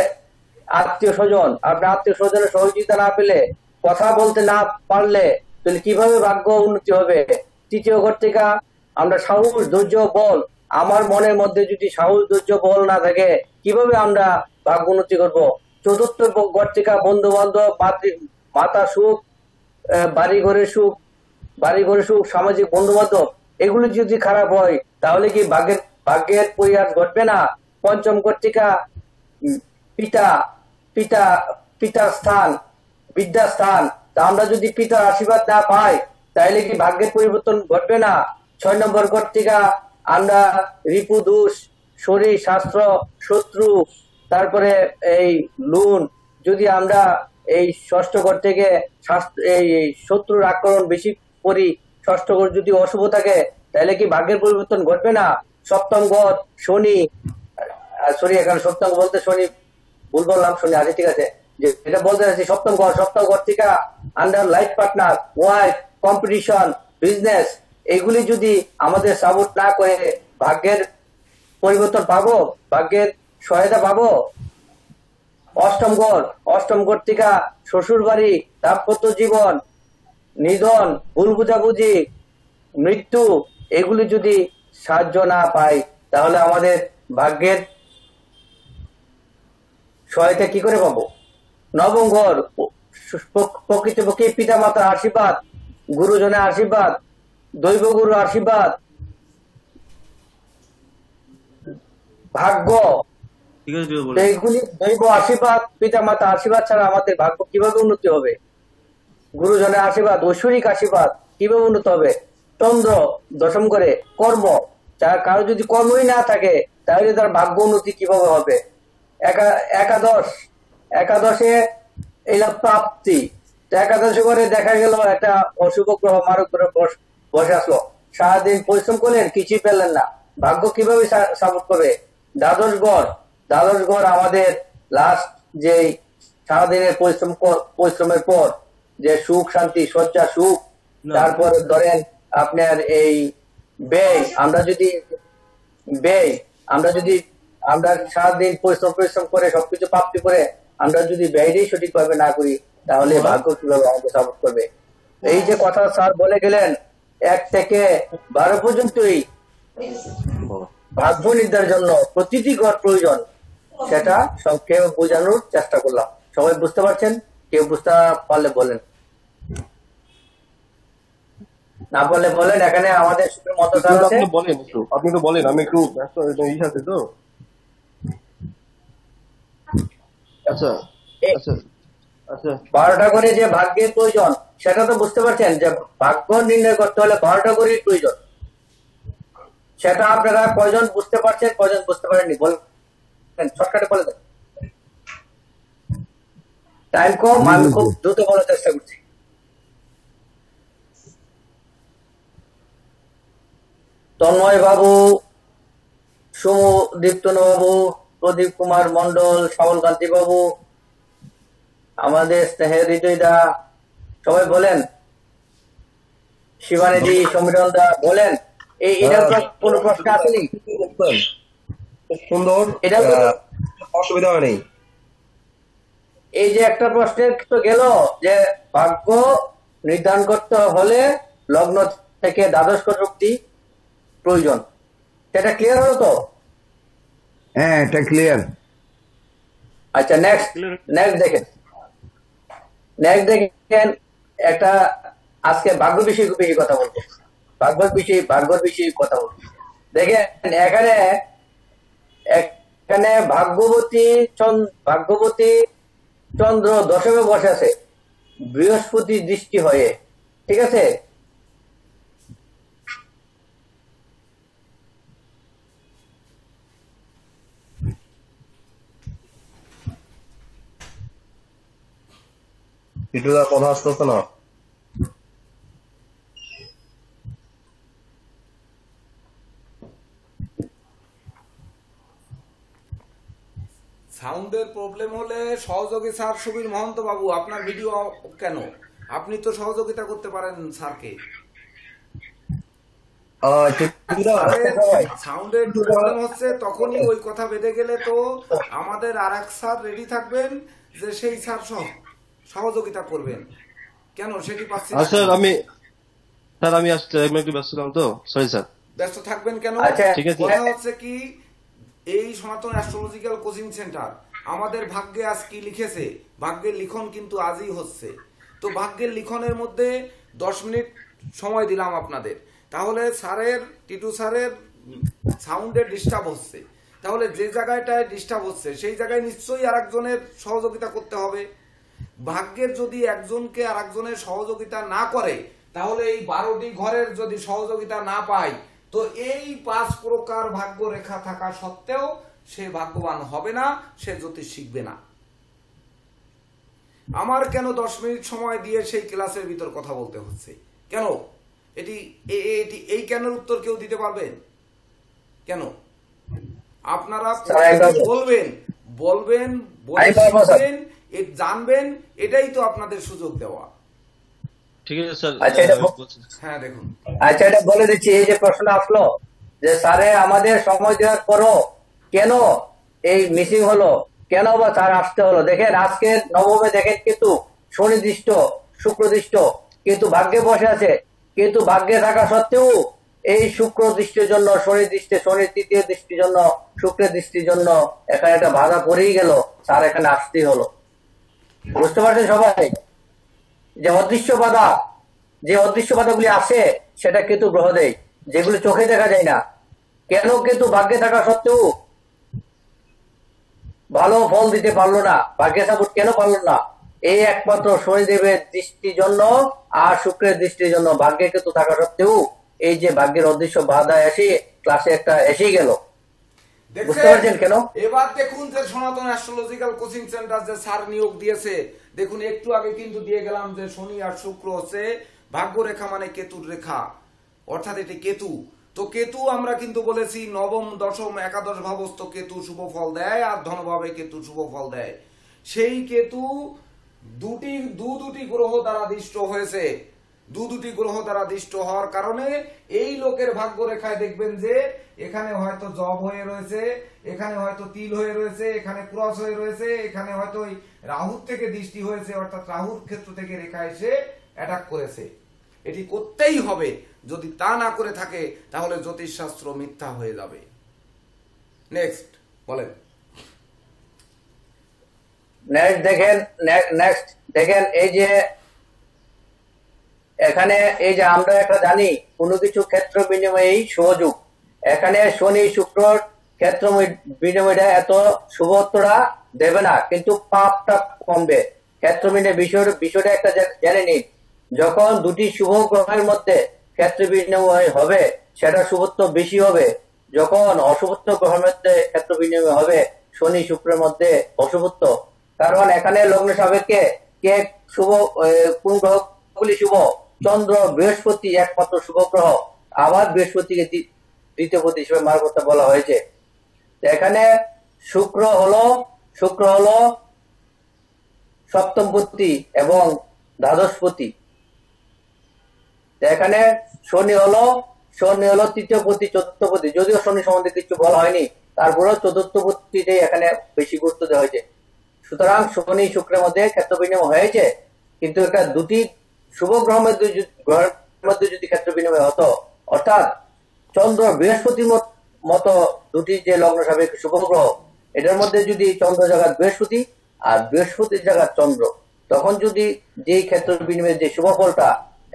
আত্মীয় স্বজন, আপনার আত্মীয় স্বজনের সহযোগিতা না পেলে, কথা বলতে না পারলে তাহলে কিভাবে ভাগ্য উন্নতি হবে। তৃতীয় ঘর থেকে আমরা সাহস ধৈর্য বল, আমার মনের মধ্যে যদি সাহস ধৈর্য বল না থাকে কিভাবে আমরা ভাগ্য উন্নতি করবো। চতুর্থ ঘর থেকে বন্ধু বান্ধব, মাতা সুখ, বাড়ি ঘরের সুখ, সামাজিক বন্ধু বান্ধব, এগুলো যদি খারাপ হয় তাহলে কি ভাগ্যের পরিহার ঘটবে না। পঞ্চম ঘর থেকে পিতার স্থান, বিদ্যাস্থান, তা আমরা যদি পিতার আশীর্বাদ না পাই তাহলে কি ভাগ্যের পরিবর্তন ঘটবে না। 6 নম্বর ঘর থেকে আমরা রিপু দোষ, শরীর শাস্ত্র, শত্রু, তারপরে এই লোন, যদি আমরা এই 6ষ্ঠ ঘর থেকে এই শত্রুর আক্রমণ বেশি করি, 6ষ্ঠ ঘর যদি অশুভ থাকে তাহলে কি ভাগ্যের পরিবর্তন ঘটবে না। 7ম ঘর শনি, এখানে 7ম বলতে শনি ভুল বললাম, শনি আছে ঠিক আছে, যেটা বলতে চাচ্ছি 7ম ঘর থেকে under life partner, wife, competition, business, এগুলি যদি আমাদের সাপোর্ট না করে ভাগ্যের পরিবর্তন পাবো, ভাগ্যের সহায়তা পাবো। 8ম ঘর থেকে শ্বশুর বাড়ি, দাম্পত্য জীবন, নিধন, ভুল বুঝাবুঝি, মৃত্যু, এগুলি যদি সাহায্য না পাই তাহলে আমাদের ভাগ্যের সহায়তা কি করে পাবো? নবম ঘর, প্রকৃতপক্ষে পিতা মাতার আশীর্বাদ, গুরুজনের আশীর্বাদ, দৈব গুরুর আশীর্বাদ, ভাগ্য, এইগুলি দৈব আশীর্বাদ, পিতা মাতা আশীর্বাদ ছাড়া আমাদের ভাগ্য কিভাবে উন্নতি হবে? গুরুজনের আশীর্বাদ, ঐশ্বরিক আশীর্বাদ কিভাবে উন্নত হবে? চন্দ্র দশম করে কর্ম, যার কারো যদি কর্মই না থাকে তাহলে তার ভাগ্য উন্নতি কিভাবে হবে? একাদশে এলা প্রাপ্তি, একাদশে করে দেখা গেল একটা অশুভ গ্রহ মারক গ্রহ বসে আসলো, সারাদিন পরিশ্রম করলেন কিছুই পেলেন না, ভাগ্য কিভাবে সাপোর্ট করবে? দ্বাদশ ঘর আমাদের লাস্ট যে সারাদিনের পরিশ্রমের পর যে সুখ শান্তি শয্যা সুখ, তারপর ধরেন আপনার এই ব্যয়, আমরা সারাদিন পরিশ্রম করে সবকিছু প্রাপ্তি করে আমরা যদি ব্যয়টাই সঠিকভাবে না করি তাহলে ভাগ্য কিভাবে আমাকে সাপোর্ট করবে? এই যে কথা স্যার বলে গেলেন 1 থেকে 12 পর্যন্তই ভাগ্য নির্ধারণের জন্য প্রতিটি ঘর প্রয়োজন, সেটা সংক্ষেপে বোঝানোর চেষ্টা করলাম। সবাই বুঝতে পারছেন? কেউ বুঝতে পারলে বলেন, না বললে বলেন। এখানে আমাদের মত আপনি তো বলেন, আমি একটু ব্যস্ত আছে তো। আচ্ছা আচ্ছা আচ্ছা, 12টা করে যে ভাগ্যের প্রয়োজন সেটা তো বুঝতে পারছেন, যে ভাগ্য নির্ণয় করতে হলে 12টা করে প্রয়োজন, সেটা আপনারা কয়জন বুঝতে পারছেন, কয়জন বুঝতে পারেননি বলেন, শর্টকাটে বলে দেন। টাইম কম, আমি খুব দ্রুত বলার চেষ্টা করছি। তন্ময় বাবু, সুমদীপ্তন বাবু, প্রদীপ কুমার মন্ডল, শ্যামল কান্তি বাবু, আমাদের স্নেহের হৃদয় দা, সবাই বলেন। শিবানীদি, সমীরণ দা বলেন। এটার কোন প্রশ্ন আসেনি? সুন্দর, এটা অসুবিধা হয় নেই। এই যে একটা প্রশ্নের তো গেল যে ভাগ্য নির্ধারণ করতে হলে লগ্ন থেকে দ্বাদশ ঘর অবধি প্রয়োজন, সেটা ক্লিয়ার হলো তো? হ্যাঁ, এটা ক্লিয়ার। আচ্ছা, নেক্সট দেখেন একটা, আজকে ভাগ্য বিষয়ে বেশি কথা বলবো, ভাগ্যর বিষয়ে কথা বলবো। দেখেন এখানে ভাগ্যবতী চন্দ্র দশমে বসে আছে বৃহস্পতি দৃষ্টি হয়ে, ঠিক আছে? একটু কথা আসতেছে না। সাউন্ডের প্রবলেম হলে সহযোগী স্যার সুবীর মহন্ত বাবু, আপনার ভিডিও কেন? আপনি তো সহযোগিতা করতে পারেন স্যারকে। সাউন্ডের প্রবলেম হচ্ছে, তখনই ওই কথা বেঁধে গেলে তো আমাদের আর এক স্যার রেডি থাকবেন যে সেই স্যার সহযোগিতা করবেন। কেন সেটি পাচ্ছি না। স্যার আমি আসতে একটু ব্যস্ত ছিলাম তো, সরি স্যার। ব্যস্ত থাকবেন কেন? ঠিক আছে। কথা হচ্ছে কি, এই সনাতন অ্যাস্ট্রোলজিক্যাল কোচিং সেন্টার আমাদের ভাগ্যে আজ কি লিখেছে, ভাগ্যের লিখন কিন্তু আজই হচ্ছে। তো ভাগ্যের লিখনের মধ্যে 10 মিনিট সময় দিলাম আপনাদের, তাহলে টিটু স্যারের সাউন্ডের ডিস্টার্ব হচ্ছে, তাহলে যে জায়গাটায় ডিস্টার্ব হচ্ছে সেই জায়গায় নিশ্চয়ই আরেকজনের সহযোগিতা করতে হবে। ভাগ্যের যদি একজনকে আরেকজনের সহযোগিতা না করে, তাহলে এই 12টি ঘরের যদি সহযোগিতা না পায়, তো এই 5 প্রকার ভাগ্য রেখা থাকা সত্ত্বেও সে ভাগ্যবান হবে না, সে জ্যোতিষ শিখবে না। আমার কেন 10 মিনিট সময় দিয়ে সেই ক্লাসের ভিতর কথা বলতে হচ্ছে? কেন এই কেনের উত্তর কেউ দিতে পারবেন? কেন? আপনারা বলবেন জানবেন, এটাই তো আপনাদের সুযোগ দেওয়া। ঠিক আছে স্যার। হ্যাঁ দেখুন, আচ্ছা এটা বলে দিচ্ছি। এই যে প্রশ্নটা আসলো যে স্যারে আমাদের সময় দেওয়ার পরও কেন এই মিসিং হলো, কেন বা স্যার আসতে হলো? দেখেন আজকের নবমে দেখেন কিন্তু শনি দৃষ্ট, শুক্র দৃষ্ট, কিন্তু ভাগ্যে বসে আছে, কিন্তু ভাগ্যে থাকা সত্ত্বেও এই শুক্র দৃষ্টির জন্য, শনির তৃতীয় দৃষ্টির জন্য, শুক্রের দৃষ্টির জন্য এখানে একটা বাধা পড়েই গেল, স্যার এখানে আসতেই হলো। বুঝতে পারছেন সবাই? যে অদৃশ্য বাধাগুলি আসে সেটা কেতু গ্রহ দেয়, যেগুলি চোখে দেখা যায় না। কেন কেতু ভাগ্যে থাকা সত্ত্বেও ভালো ফল দিতে পারলো না, ভাগ্যে সাপোর্ট কেন পারলো না? এই একমাত্র শনিদেবের দৃষ্টির জন্য আর শুক্রের দৃষ্টির জন্য। ভাগ্যে কেতু থাকা সত্ত্বেও এই যে ভাগ্যের অদৃশ্য বাধা এসে ক্লাসে একটা এসেই গেল। বুঝতে পারছেন কেন? এবার দেখুন যে সনাতন অ্যাস্ট্রোলজিক্যাল কোচিং সেন্টার যে স্যার নিয়োগ দিয়েছে, দেখুন একটু আগে কিন্তু দিয়ে গেলাম যে শনি আর শুক্র হচ্ছে ভাগ্য রেখা, মানে কেতুর রেখা, অর্থাৎ এটি কেতু। তো কেতু আমরা কিন্তু বলেছি নবম, দশম, একাদশ ভাবস্থ কেতু শুভ ফল দেয়, আর ধনভাবে কেতু শুভ ফল দেয়। সেই কেতু দুটি গ্রহ দ্বারা দৃষ্ট হয়েছে। দুটি গ্রহ দ্বারা দৃষ্ট হওয়ার কারণে এই লোকের ভাগ্য রেখায় দেখবেন যে এখানে হয়তো জব হয়ে রয়েছে, এখানে হয়তো তিল হয়ে রয়েছে, এখানে ক্রস হয়ে রয়েছে, এখানে হয়তো রাহুর থেকে দৃষ্টি হয়েছে, অর্থাৎ রাহুর ক্ষেত্র থেকে রেখা এসে অ্যাটাক করেছে। এটি করতেই হবে, যদি তা না করে থাকে তাহলে জ্যোতিষশাস্ত্র মিথ্যা হয়ে যাবে। নেক্সট বলেন। নেক্সট দেখেন, এই যে এখানে এই যে আমরা একটা জানি কোনো কিছু ক্ষেত্র বিনিময়েই সহযোগ, এখানে শনি শুক্র ক্ষেত্র বিনিময়টা এত শুভত্বটা দেবে না, কিন্তু পাপটা কমবে। ক্ষেত্র বিনিময় বিষয়টা একটা জেনে নিন, যখন দুটি শুভ গ্রহের মধ্যে ক্ষেত্র বিনিময় হবে সেটা শুভত্ব বেশি হবে। যখন অশুভত্ব গ্রহের মধ্যে ক্ষেত্র বিনিময় হবে, শনি শুক্রের মধ্যে অশুভত্ব। কারণ এখানে লগ্ন সাপেক্ষে কে শুভ, কোন গ্রহগুলি শুভ? চন্দ্র, বৃহস্পতি একমাত্র শুভ গ্রহ। আবার বৃহস্পতিকে দ্বিতীয় পতি হিসেবে মার্গতা বলা হয়েছে। এখানে শুক্র হলো সপ্তম পতি এবং দ্বাদশপতি। এখানে শনি হলো তৃতীয় পতি, চতুর্থ পতি। যদিও শনি সম্বন্ধে কিছু বলা হয়নি, তারপরেও চতুর্থ পতিটাই এখানে বেশি গুরুত্ব দেওয়া হয়েছে। সুতরাং শনি শুক্রের মধ্যে ক্ষেত্র বিনিময় হয়েছে, কিন্তু এটা দুটি শুভ গ্রহের মধ্যে যদি ক্ষেত্র বিনিময় হতো, অর্থাৎ চন্দ্র বৃহস্পতির মতো দুটি যে লগ্ন সাপেক্ষ শুভ গ্রহ, এটার মধ্যে যদি চন্দ্র জায়গা বৃহস্পতি আর বৃহস্পতির জায়গা চন্দ্র, তখন যদি যেই ক্ষেত্র বিনিময়ের যে শুভ ফলটা,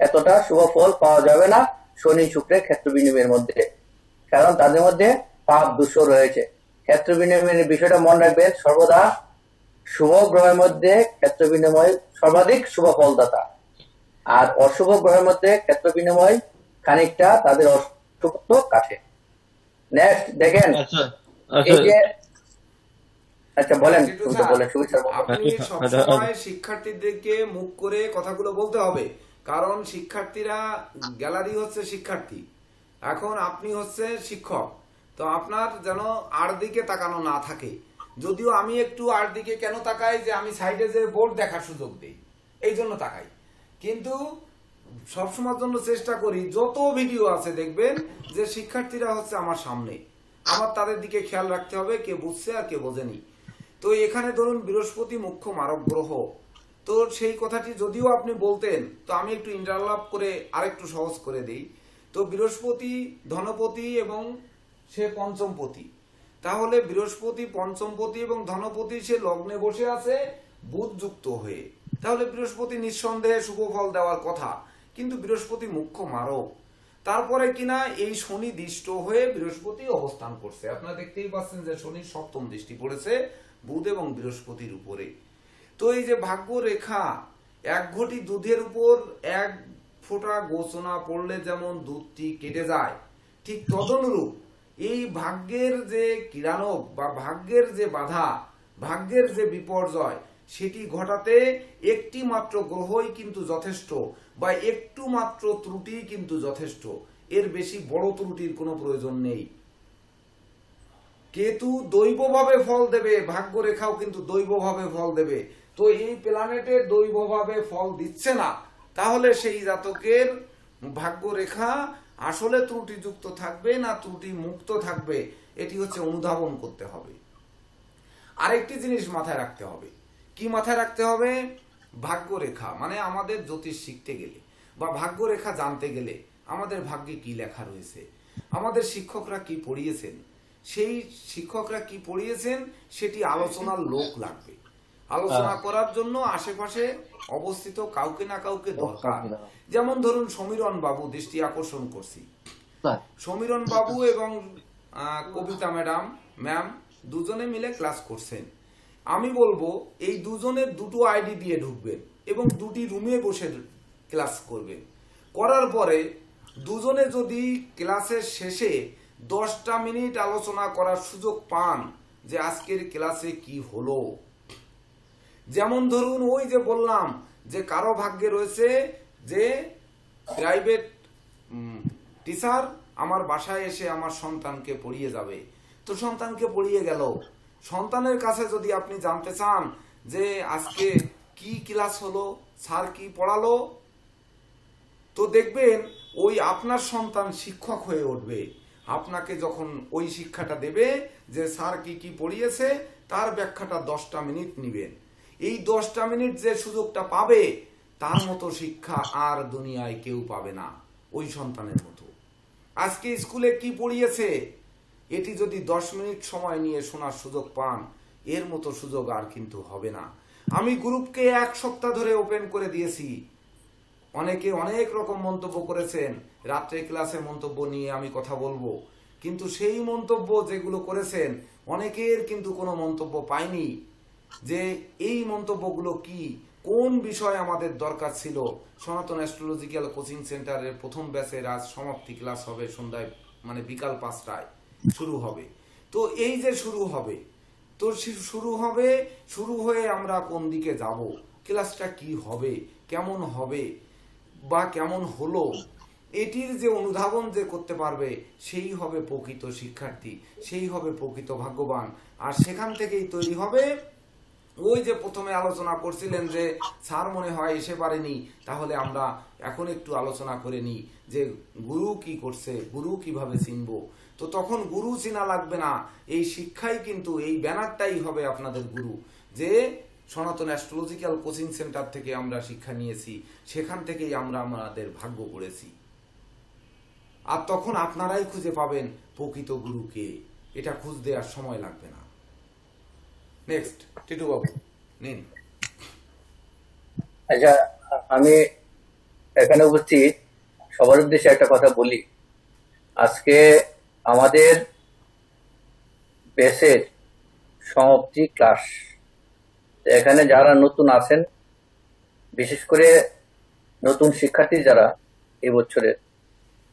এতটা শুভ ফল পাওয়া যাবে না শনি শুক্রের ক্ষেত্র বিনিময়ের মধ্যে, কারণ তাদের মধ্যে পাপ দোষ রয়েছে। ক্ষেত্র বিনিময়ের বিষয়টা মনে রাখবেন, সর্বদা শুভ গ্রহের মধ্যে ক্ষেত্র বিনিময় সর্বাধিক শুভ ফলদাতা, আর অশুভ গ্রহের মধ্যে ক্ষেত্র বিনিময় খানিকটা তাদের অশুভত্ব কাটে। নেক্সট দেখেন, এই যে আচ্ছা বলেন, আপনি সবসময় শিক্ষার্থীদেরকে মুখ করে কথাগুলো বলতে হবে, কারণ শিক্ষার্থীরা গ্যালারি হচ্ছে শিক্ষার্থী, এখন আপনি হচ্ছে শিক্ষক, তো আপনার যেন আর দিকে তাকানো না থাকে। যদিও আমি একটু আর দিকে কেন তাকাই, যে আমি সাইডে যে বোর্ড দেখার সুযোগ দিই, এই জন্য তাকাই, কিন্তু সবসময়ের জন্য চেষ্টা করি যত ভিডিও আছে দেখবেন যে শিক্ষার্থীরা হচ্ছে আমার সামনে, আমার তাদের দিকে খেয়াল রাখতে হবে কে বুঝছে আর কে বোঝেনি। তো এখানে ধরুন বৃহস্পতি মুখ্য মারক গ্রহ, তো সেই কথাটি যদিও আপনি বলতেন, তো আমি একটু ইন্টারলাপ করে আরেকটু সহজ করে দিই। তো বৃহস্পতি ধনপতি এবং সে পঞ্চমপতি, তাহলে বৃহস্পতি পঞ্চমপতি এবং ধনপতি, সে লগ্নে বসে আছে বুধ যুক্ত হয়ে, তাহলে বৃহস্পতি নিঃসন্দেহে শুভ ফল দেওয়ার কথা, কিন্তু বৃহস্পতি মুখ্য মারক। তারপরে কিনা এই শনি দৃষ্ট হয়ে বৃহস্পতি অবস্থান করছে, আপনারা দেখতেই পাচ্ছেন যে শনির সপ্তম দৃষ্টি পড়েছে বুধ এবং বৃহস্পতির উপরে। তো এই যে ভাগ্য রেখা, এক ঘটি দুধের উপর এক ফোঁটা গোচনা পড়লে যেমন দুধটি কেটে যায়, ঠিক তদনুরূপ এই ভাগ্যের যে কিরানক বা ভাগ্যের যে বাধা, ভাগ্যের যে বিপর্যয়, সেটি ঘটাতে একটি মাত্র গ্রহই কিন্তু যথেষ্ট, বা একটু মাত্র ত্রুটি কিন্তু যথেষ্ট, এর বেশি বড় ত্রুটির কোনো প্রয়োজন নেই। কেতু দৈবভাবে ফল দেবে, ভাগ্য রেখাও কিন্তু দৈবভাবে ফল দেবে। তো এই প্ল্যানেটে দৈবভাবে ফল দিচ্ছে না, তাহলে সেই জাতকের ভাগ্য রেখা আসলে ত্রুটিযুক্ত থাকবে না ত্রুটি মুক্ত থাকবে, এটি হচ্ছে অনুধাবন করতে হবে। আরেকটি জিনিস মাথায় রাখতে হবে, কি মাথায় রাখতে হবে? ভাগ্য রেখা মানে আমাদের জ্যোতিষ শিখতে গেলে বা ভাগ্যরেখা জানতে গেলে আমাদের ভাগ্যে কি লেখা রয়েছে, আমাদের শিক্ষকরা কি পড়িয়েছেন, সেই শিক্ষকরা কি পড়িয়েছেন সেটি আলোচনার লোক লাগবে। আলোচনা করার জন্য আশেপাশে অবস্থিত কাউকে না কাউকে দরকার। যেমন ধরুন সমীরণ বাবু, দৃষ্টি আকর্ষণ করছি, সমীরণ বাবু এবং কবিতা ম্যাম দুজনে মিলে ক্লাস করছেন। আমি বলবো এই দুজনের দুটো আইডি দিয়ে ঢুকবেন এবং দুটি রুমে বসে ক্লাস করবেন। করার পরে দুজনে যদি ক্লাসের শেষে 10টা মিনিট আলোচনা করার সুযোগ পান যে আজকের ক্লাসে কি হলো। যেমন ধরুন ওই যে বললাম যে কারো ভাগ্যে রয়েছে যে প্রাইভেট টিচার আমার বাসায় এসে আমার সন্তানকে পড়িয়ে যাবে, তো সন্তানকে পড়িয়ে গেল। সন্তানের কাছে যদি আপনি জানতে চান যে আজকে কি ক্লাস হলো, স্যার কি পড়ালো, তো দেখবেন ওই আপনার সন্তান শিক্ষক হয়ে উঠবে। আপনাকে যখন ওই শিক্ষাটা দেবে যে স্যার কি কি পড়িয়েছে তার ব্যাখ্যাটা 10টা মিনিট নিবেন। এই 10টা মিনিট যে সুযোগটা পাবে তার মতো শিক্ষা আর দুনিয়ায় কেউ পাবে না ওই সন্তানের মতো। আজকে স্কুলে কি পড়িয়েছে এটি যদি 10 মিনিট সময় নিয়ে শোনার সুযোগ পান, এর মতো সুযোগ আর কিন্তু হবে না। আমি গ্রুপকে 1 সপ্তাহ ধরে ওপেন করে দিয়েছি। অনেকে অনেক রকম মন্তব্য করেছেন, রাত্রে ক্লাসে মন্তব্য নিয়ে আমি কথা বলবো, কিন্তু সেই মন্তব্য যেগুলো করেছেন অনেকের কিন্তু কোনো মন্তব্য পাইনি যে এই মন্তব্যগুলো কি, কোন বিষয় আমাদের দরকার ছিল। সনাতন অ্যাস্ট্রোলজিক্যাল কোচিং সেন্টারের প্রথম ব্যাচের আজ সমাপ্তি ক্লাস হবে সন্ধ্যায়, মানে বিকাল 5টায় শুরু হবে। তো এই যে শুরু হবে, তো শুরু হয়ে আমরা কোন দিকে যাব, ক্লাসটা কি হবে, কেমন হবে বা কেমন হলো, এটির যে অনুধাবন যে করতে পারবে সেই হবে প্রকৃত শিক্ষার্থী, সেই হবে প্রকৃত ভাগ্যবান। আর সেখান থেকেই তৈরি হবে ওই যে প্রথমে আলোচনা করছিলেন যে স্যার মনে হয় এসে পারেনি, তাহলে আমরা এখন একটু আলোচনা করে নিই যে গুরু কি করছে, গুরু কিভাবে চিনবো। তো তখন গুরু চিনা লাগবে না, এই শিক্ষাই কিন্তু, এই ব্যানারটাই হবে আপনাদের গুরু, যে সনাতন অ্যাস্ট্রোলজিক্যাল কোচিং সেন্টার থেকে আমরা শিক্ষা নিয়েছি, সেখান থেকেই আমরা আমাদের ভাগ্য করেছি। আর তখন আপনারাই খুঁজে পাবেন প্রকৃত গুরুকে, এটা খুঁজতে আর সময় লাগবে না। নেক্সট টিটু বাবু নিন। আচ্ছা, আমি এখানে উপস্থিত সবার উদ্দেশ্যে একটা কথা বলি। আজকে আমাদের বেসের সমাপ্তি ক্লাস, এখানে যারা নতুন আছেন, বিশেষ করে নতুন শিক্ষার্থী যারা এই বছরের,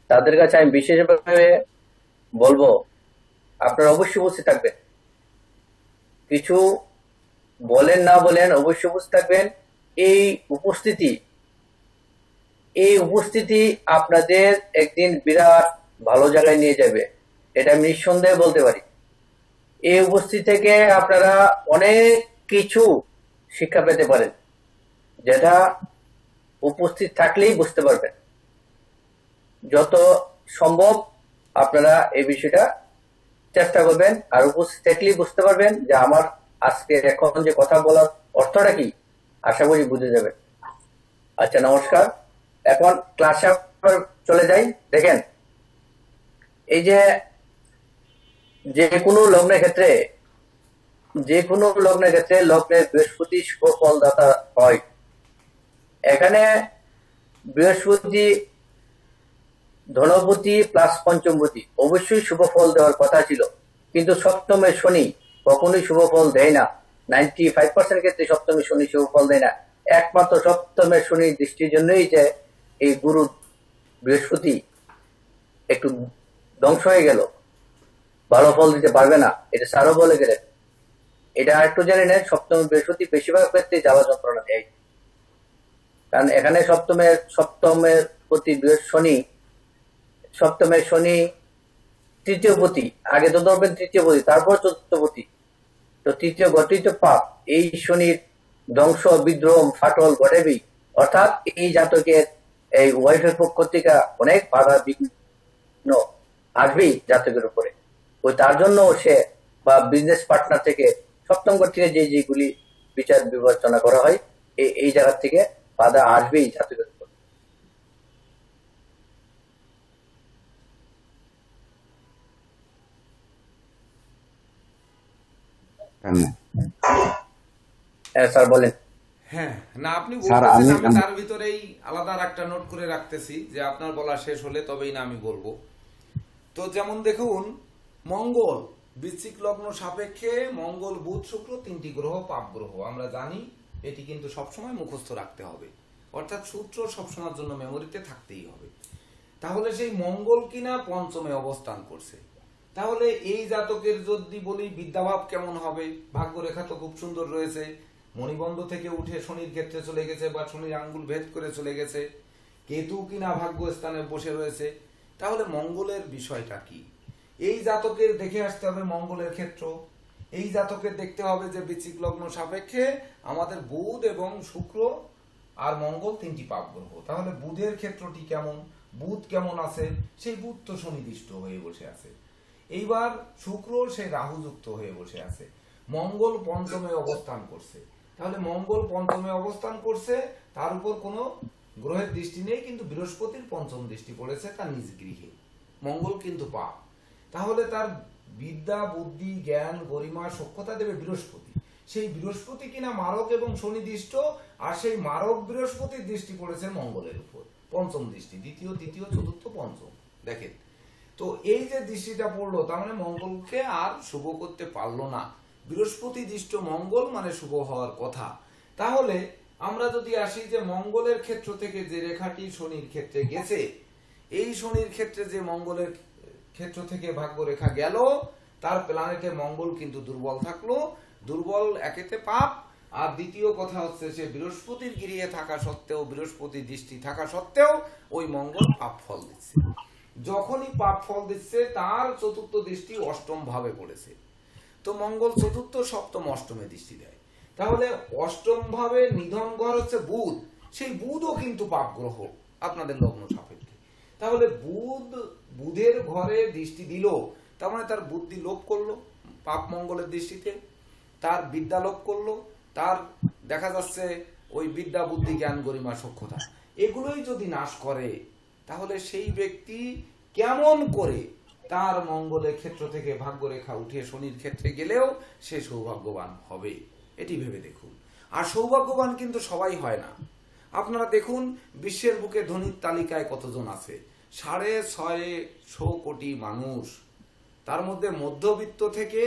তাদের কাছে আমি বিশেষভাবে বলবো আপনারা অবশ্যই উপস্থিত থাকবেন। কিছু বলেন না বলেন অবশ্যই উপস্থিত থাকবেন। এই উপস্থিতি আপনাদের একদিন বিরাট ভালো জায়গায় নিয়ে যাবে, এটা আমি নিঃসন্দেহে বলতে পারি। এই উপস্থিতি থেকে আপনারা অনেক কিছু শিক্ষা পেতে পারেন, যেটা উপস্থিত থাকলেই বুঝতে পারবেন। যত সম্ভব আপনারা এই বিষয়টা চেষ্টা করবেন, আর উপস্থিত থাকলেই বুঝতে পারবেন যে আমার আজকে এখন যে কথা বলার অর্থটা কি, আশা করি বুঝে যাবেন। আচ্ছা, নমস্কার। এখন ক্লাসে চলে যাই। দেখেন, এই যে কোনো লগ্নের ক্ষেত্রে লগ্নের বৃহস্পতি শুভ ফলদাতা হয়। এখানে বৃহস্পতি ধনপতি প্লাস পঞ্চমপতি, অবশ্যই শুভ ফল দেওয়ার কথা ছিল, কিন্তু সপ্তমে শনি কখনোই শুভ ফল দেয় না। 95% ক্ষেত্রে সপ্তমে শনি শুভ ফল দেয় না। একমাত্র সপ্তমে শনি দৃষ্টির জন্যই যে এই গুরু বৃহস্পতি একটু ধ্বংস হয়ে গেল, ভালো ফল দিতে পারবে না, এটা স্যারও বলে গেলেন। এটা একটু জেনে নেন, সপ্তমে বৃহস্পতি বেশিরভাগ ক্ষেত্রে জ্বালা যন্ত্রণা দেয়। কারণ এখানে সপ্তমের প্রতি শনি, সপ্তমের শনি তৃতীয় পতি, আগে তো ধরবেন তৃতীয় পতি, তারপর চতুর্থ পতি, তো তৃতীয় ঘটিত পাপ, এই শনির ধ্বংস বিদ্রোহ ফাটল ঘটেবি। অর্থাৎ এই জাতকের এই ওয়াইফের পক্ষ থেকে অনেক বাধা বিঘ্ন আসবেই জাতকের উপরে। ওই তার জন্য সে বা বিজনেস পার্টনার থেকে সপ্তম ঘর থেকে যেগুলি বিচার বিবেচনা করা হয়, এই জায়গা থেকে বাধা আসবেই জাতকের উপর। কেন? হ্যাঁ স্যার বলেন। হ্যাঁ, না আপনি স্যার, বলতেছেন, আমি- আমি তার ভিতরেই আলাদা একটা নোট করে রাখতেছি যে আপনার বলা শেষ হলে তবেই না আমি বলবো। তো যেমন দেখুন, মঙ্গল বৃশ্চিক লগ্ন সাপেক্ষে মঙ্গল বুধ শুক্র তিনটি গ্রহ পাপ গ্রহ আমরা জানি, এটি কিন্তু সবসময় মুখস্থ রাখতে হবে, অর্থাৎ সূত্র সবসময়ের জন্য মেমোরিতে থাকতেই হবে। তাহলে সেই মঙ্গল কিনা পঞ্চমে অবস্থান করছে, তাহলে এই জাতকের যদি বলি বিদ্যাভাব কেমন হবে, ভাগ্যরেখা তো খুব সুন্দর রয়েছে, মণিবন্ধ থেকে উঠে শনির ক্ষেত্রে চলে গেছে বা শনির আঙ্গুল ভেদ করে চলে গেছে, কেতু কিনা ভাগ্য স্থানে বসে রয়েছে, তাহলে মঙ্গলের বিষয়টা কি? এই জাতকের দেখে আসতে হবে মঙ্গলের ক্ষেত্র, এই জাতকের দেখতে হবে যে বৃশ্চিক লগ্ন সাপেক্ষে আমাদের বুধ এবং শুক্র আর মঙ্গল তিনটি পাপ গ্রহ, তাহলে বুধের ক্ষেত্রটি কেমন, বুধ কেমন আছে, সেই বুধ তো শনিদিষ্ট হয়ে বসে আছে। এইবার শুক্র সে রাহুযুক্ত হয়ে বসে আছে, মঙ্গল পঞ্চমে অবস্থান করছে, তাহলে মঙ্গল পঞ্চমে অবস্থান করছে, তার উপর কোনো গ্রহের দৃষ্টি নেই, কিন্তু বৃহস্পতির পঞ্চম দৃষ্টি পড়েছে তার নিজ গৃহে, মঙ্গল কিন্তু পাপ, তাহলে তার বিদ্যা বুদ্ধি জ্ঞান গরিমা সক্ষতা দেবে বৃহস্পতি, সেই বৃহস্পতি কিনা মারক এবং শনিদিষ্ট, আর সেই মারক বৃহস্পতির দৃষ্টি পড়েছে মঙ্গলের উপর, পঞ্চম দৃষ্টি, দ্বিতীয় তৃতীয় চতুর্থ পঞ্চম। দেখেন তো এই যে দৃষ্টিটা পড়লো, তার মানে মঙ্গলকে আর শুভ করতে পারলো না, বৃহস্পতি দৃষ্ট মঙ্গল মানে শুভ হওয়ার কথা। তাহলে আমরা যদি আসি যে মঙ্গলের ক্ষেত্র থেকে যে রেখাটি শনির ক্ষেত্রে গেছে, এই শনির ক্ষেত্রে যে মঙ্গলের ক্ষেত্র থেকে ভাগ্য রেখা গেল, তার প্ল্যানেটে মঙ্গল কিন্তু দুর্বল থাকলো, দুর্বল একেতে পাপ, আর দ্বিতীয় কথা হচ্ছে সে বৃহস্পতির গৃহে থাকা সত্ত্বেও, বৃহস্পতির দৃষ্টি থাকা সত্ত্বেও ওই মঙ্গল পাপ ফল দিচ্ছে। যখনই পাপ ফল দিচ্ছে তার চতুর্থ দৃষ্টি অষ্টম ভাবে পড়েছে, তো মঙ্গল চতুর্থ সপ্তম অষ্টমে দৃষ্টি দেয়, তাহলে অষ্টম ভাবে নিধন ঘর হচ্ছে বুধ, সেই বুধও কিন্তু পাপ গ্রহ আপনাদের লগ্ন সাপেক্ষে, তাহলে বুধের ঘরে দৃষ্টি দিল, তার মানে তার বুদ্ধি লোপ করলো পাপ মঙ্গলের দৃষ্টিতে, তার বিদ্যা লোপ করলো, তার দেখা যাচ্ছে ওই বিদ্যা বুদ্ধি জ্ঞান গরিমা সক্ষতা এগুলোই যদি নাশ করে, তাহলে সেই ব্যক্তি কেমন করে তার মঙ্গলের ক্ষেত্র থেকে ভাগ্যরেখা উঠিয়ে শনির ক্ষেত্রে গেলেও সে সৌভাগ্যবান হবে, এটি ভেবে দেখুন। আর সৌভাগ্যবান কিন্তু সবাই হয় না, আপনারা দেখুন বিশ্বের বুকে ধনীর তালিকায় কতজন আছে, 650 কোটি মানুষ, তার মধ্যে মধ্যবিত্ত থেকে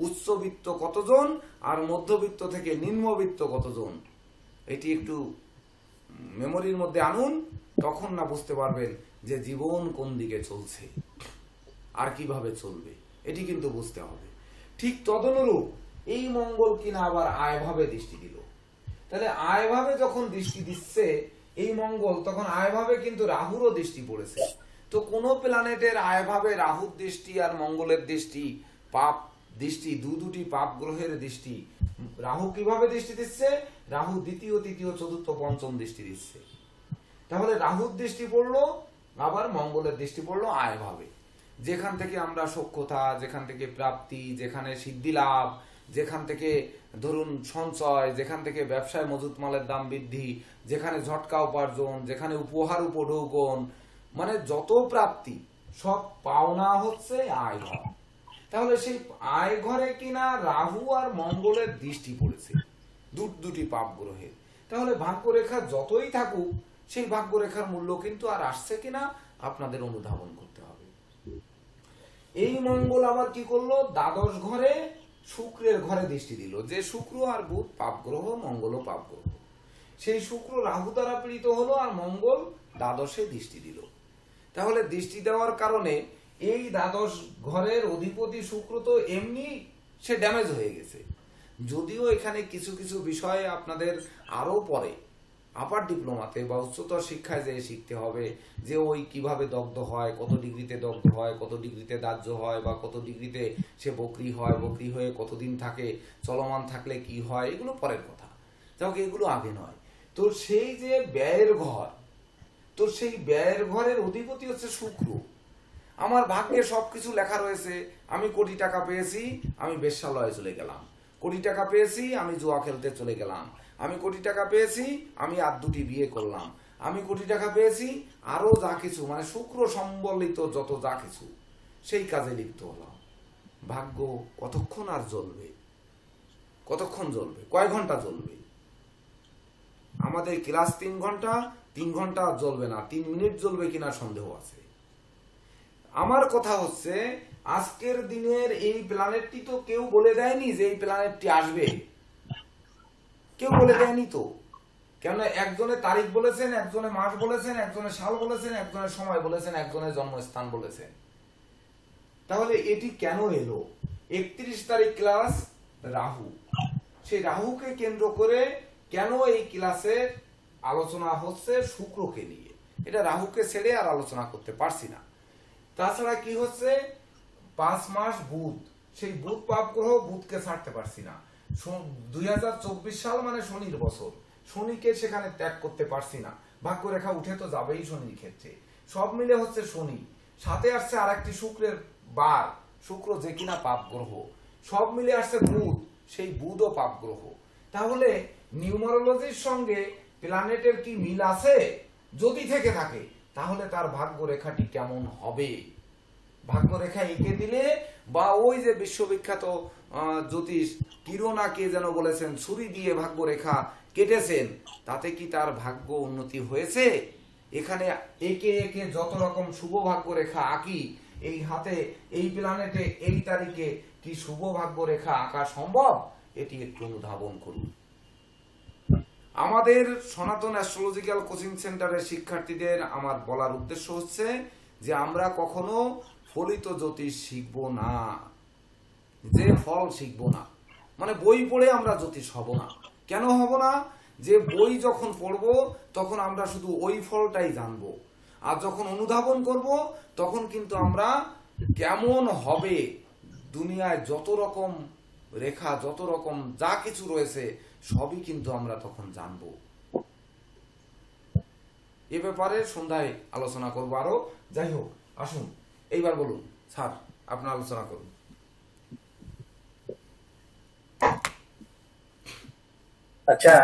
উচ্চবিত্ত কতজন আর মধ্যবিত্ত থেকে নিম্নবিত্ত কতজন, এটি একটু মেমোরির মধ্যে আনুন, তখন না বুঝতে পারবেন যে জীবন কোন দিকে চলছে আর কিভাবে চলবে, এটি কিন্তু বুঝতে হবে। ঠিক তদনুরূপ এই মঙ্গল কিনা আবার আয়ভাবে দৃষ্টি দিল, তাহলে আয়ভাবে যখন দৃষ্টি দিচ্ছে এই মঙ্গল, তখন আয়ভাবে কিন্তু রাহুরও দৃষ্টি পড়েছে, তো কোন প্ল্যানেটের আয়ভাবে রাহুর দৃষ্টি আর মঙ্গলের দৃষ্টি পাপ দৃষ্টি, দুটি পাপ গ্রহের দৃষ্টি, রাহু কিভাবে দৃষ্টি দিচ্ছে, রাহু দ্বিতীয় তৃতীয় চতুর্থ পঞ্চম দৃষ্টি দিচ্ছে, তাহলে রাহুর দৃষ্টি পড়লো আবার মঙ্গলের দৃষ্টি পড়লো আয়ভাবে, যেখান থেকে আমরা সক্ষতা, যেখান থেকে প্রাপ্তি, যেখানে সিদ্ধি লাভ, যেখান থেকে ধরুন সঞ্চয়, যেখান থেকে ব্যবসায় মজুত মালের দাম বৃদ্ধি, যেখানে ঝটকা উপার্জন, যেখানে উপহার উপঢৌকন, মানে যত প্রাপ্তি সব পাওনা হচ্ছে আয় ঘর, তাহলে সেই আয় ঘরে কিনা রাহু আর মঙ্গলের দৃষ্টি পড়েছে, দুটি পাপ গ্রহে, তাহলে ভাগ্যরেখা যতই থাকুক সেই ভাগ্যরেখার মূল্য কিন্তু আর আসছে কিনা আপনাদের অনুধাবন করতে হবে। এই মঙ্গল আবার কি করলো, দ্বাদশ ঘরে শুক্রের ঘরে দৃষ্টি দিল, যে শুক্র আর বুধ পাপ গ্রহ, মঙ্গলও পাপ গ্রহ, সেই শুক্র রাহু দ্বারা পীড়িত হলো আর মঙ্গল দ্বাদশে দৃষ্টি দিল, তাহলে দৃষ্টি দেওয়ার কারণে এই দ্বাদশ ঘরের অধিপতি শুক্র তো এমনি সে ড্যামেজ হয়ে গেছে, যদিও এখানে কিছু কিছু বিষয় আপনাদের আরো পরে আপার ডিপ্লোমাতে বা উচ্চতর শিক্ষায় যেয়ে শিখতে হবে, যে ওই কিভাবে দগ্ধ হয়, কত ডিগ্রিতে দগ্ধ হয়, কত ডিগ্রিতে দাহ্য হয়, বা কত ডিগ্রিতে সে বকরি হয়, বকরি হয়ে কতদিন থাকে, চলমান থাকলে কি হয়, এগুলো পরের কথা, যাক এগুলো আগে নয়। তো সেই যে ব্যয়ের ঘর, তো সেই ব্যয়ের ঘরের অধিপতি হচ্ছে শুক্র, আমার ভাগ্যে সবকিছু লেখা রয়েছে, আমি কোটি টাকা পেয়েছি আমি বেশ্যালয়ে চলে গেলাম, কোটি টাকা পেয়েছি আমি জুয়া খেলতে চলে গেলাম, আমি কোটি টাকা পেয়েছি আমি আর দুটি বিয়ে করলাম, আমি কোটি টাকা পেয়েছি আরো যা কিছু, মানে শুক্র সম্বলিত যত যা কিছু সেই কাজে লিপ্ত হলাম, ভাগ্য কতক্ষণ আর জ্বলবে, কতক্ষণ জ্বলবে, কয় ঘন্টা জ্বলবে? আমাদের ক্লাস 3 ঘন্টা, 3 ঘন্টা জ্বলবে না, 3 মিনিট জ্বলবে কিনা সন্দেহ আছে। আমার কথা হচ্ছে আজকের দিনের এই প্ল্যানেটটি তো কেউ বলে দেয়নি যে এই প্ল্যানেটটি আসবে, কেউ বলে দেয়নি তো। কেন একজনে তারিখ বলেছেন, একজনে মাস বলেছেন, একজনে সাল বলেছেন, একজনের সময় বলেছেন, একজনের জন্মস্থান বলেছেন। তাহলে এটি কেন এলো? 31 তারিখ ক্লাস রাহু, সেই রাহুকে কেন্দ্র করে কেন এই ক্লাসে আলোচনা হচ্ছে শুক্রকে নিয়ে। এটা রাহুকে ছেড়ে আর আলোচনা করতে পারছি না। তাছাড়া কি হচ্ছে 5 মাস বুধ, সেই বুধ পাপ গ্রহ, বুধকে ছাড়তে পারছি না। 2024 সাল মানে শনির বছর, শনিকে সেখানে ত্যাগ করতে পারছি না। ভাগ্যরেখা উঠে তো যাবেই শনির ক্ষেত্রে, সব মিলে হচ্ছে শনি। সাথে আসছে আর একটি শুক্রের বার, শুক্র যে কিনা পাপ গ্রহ, সব মিলে আসছে বুধ, সেই বুধও পাপ গ্রহ। তাহলে নিউমারোলজির সঙ্গে প্ল্যানেটের কি মিল আছে? যদি থেকে থাকে তাহলে তার ভাগ্য রেখাটি কেমন হবে? ভাগ্য রেখা এঁকে দিলে, বা ওই যে বিশ্ববিখ্যাত জ্যোতিষ কিরণা কে যেন বলেছেন ছুরি দিয়ে ভাগ্য রেখা কেটেছেন, তাতে কি তার ভাগ্য উন্নতি হয়েছে? এখানে একে একে যত রকম শুভ ভাগ্য রেখা আঁকি, এই হাতে এই প্ল্যানেটে এই তারিখে কি শুভ ভাগ্য রেখা আঁকা সম্ভব? এটি একটু অনুধাবন করুন। আমাদের সনাতন অ্যাস্ট্রোলজিক্যাল কোচিং সেন্টারের শিক্ষার্থীদের আমার বলার উদ্দেশ্য হচ্ছে যে আমরা কখনো ফলিত জ্যোতিষ শিখবো না, যে ফল শিখবো না। মানে বই পড়ে আমরা জ্যোতিষ হব না। কেন হব না? যে বই যখন পড়বো তখন আমরা শুধু ওই ফলটাই জানবো, আর যখন অনুধাবন করব তখন কিন্তু আমরা কেমন হবে দুনিয়ায় যত রকম রেখা, যত রকম যা কিছু রয়েছে সবই কিন্তু আমরা তখন জানবো। এ ব্যাপারে সন্ধ্যায় আলোচনা করব আরো। যাই হোক, আসুন এইবার বলুন স্যার, আপনার আলোচনা করুন। আচ্ছা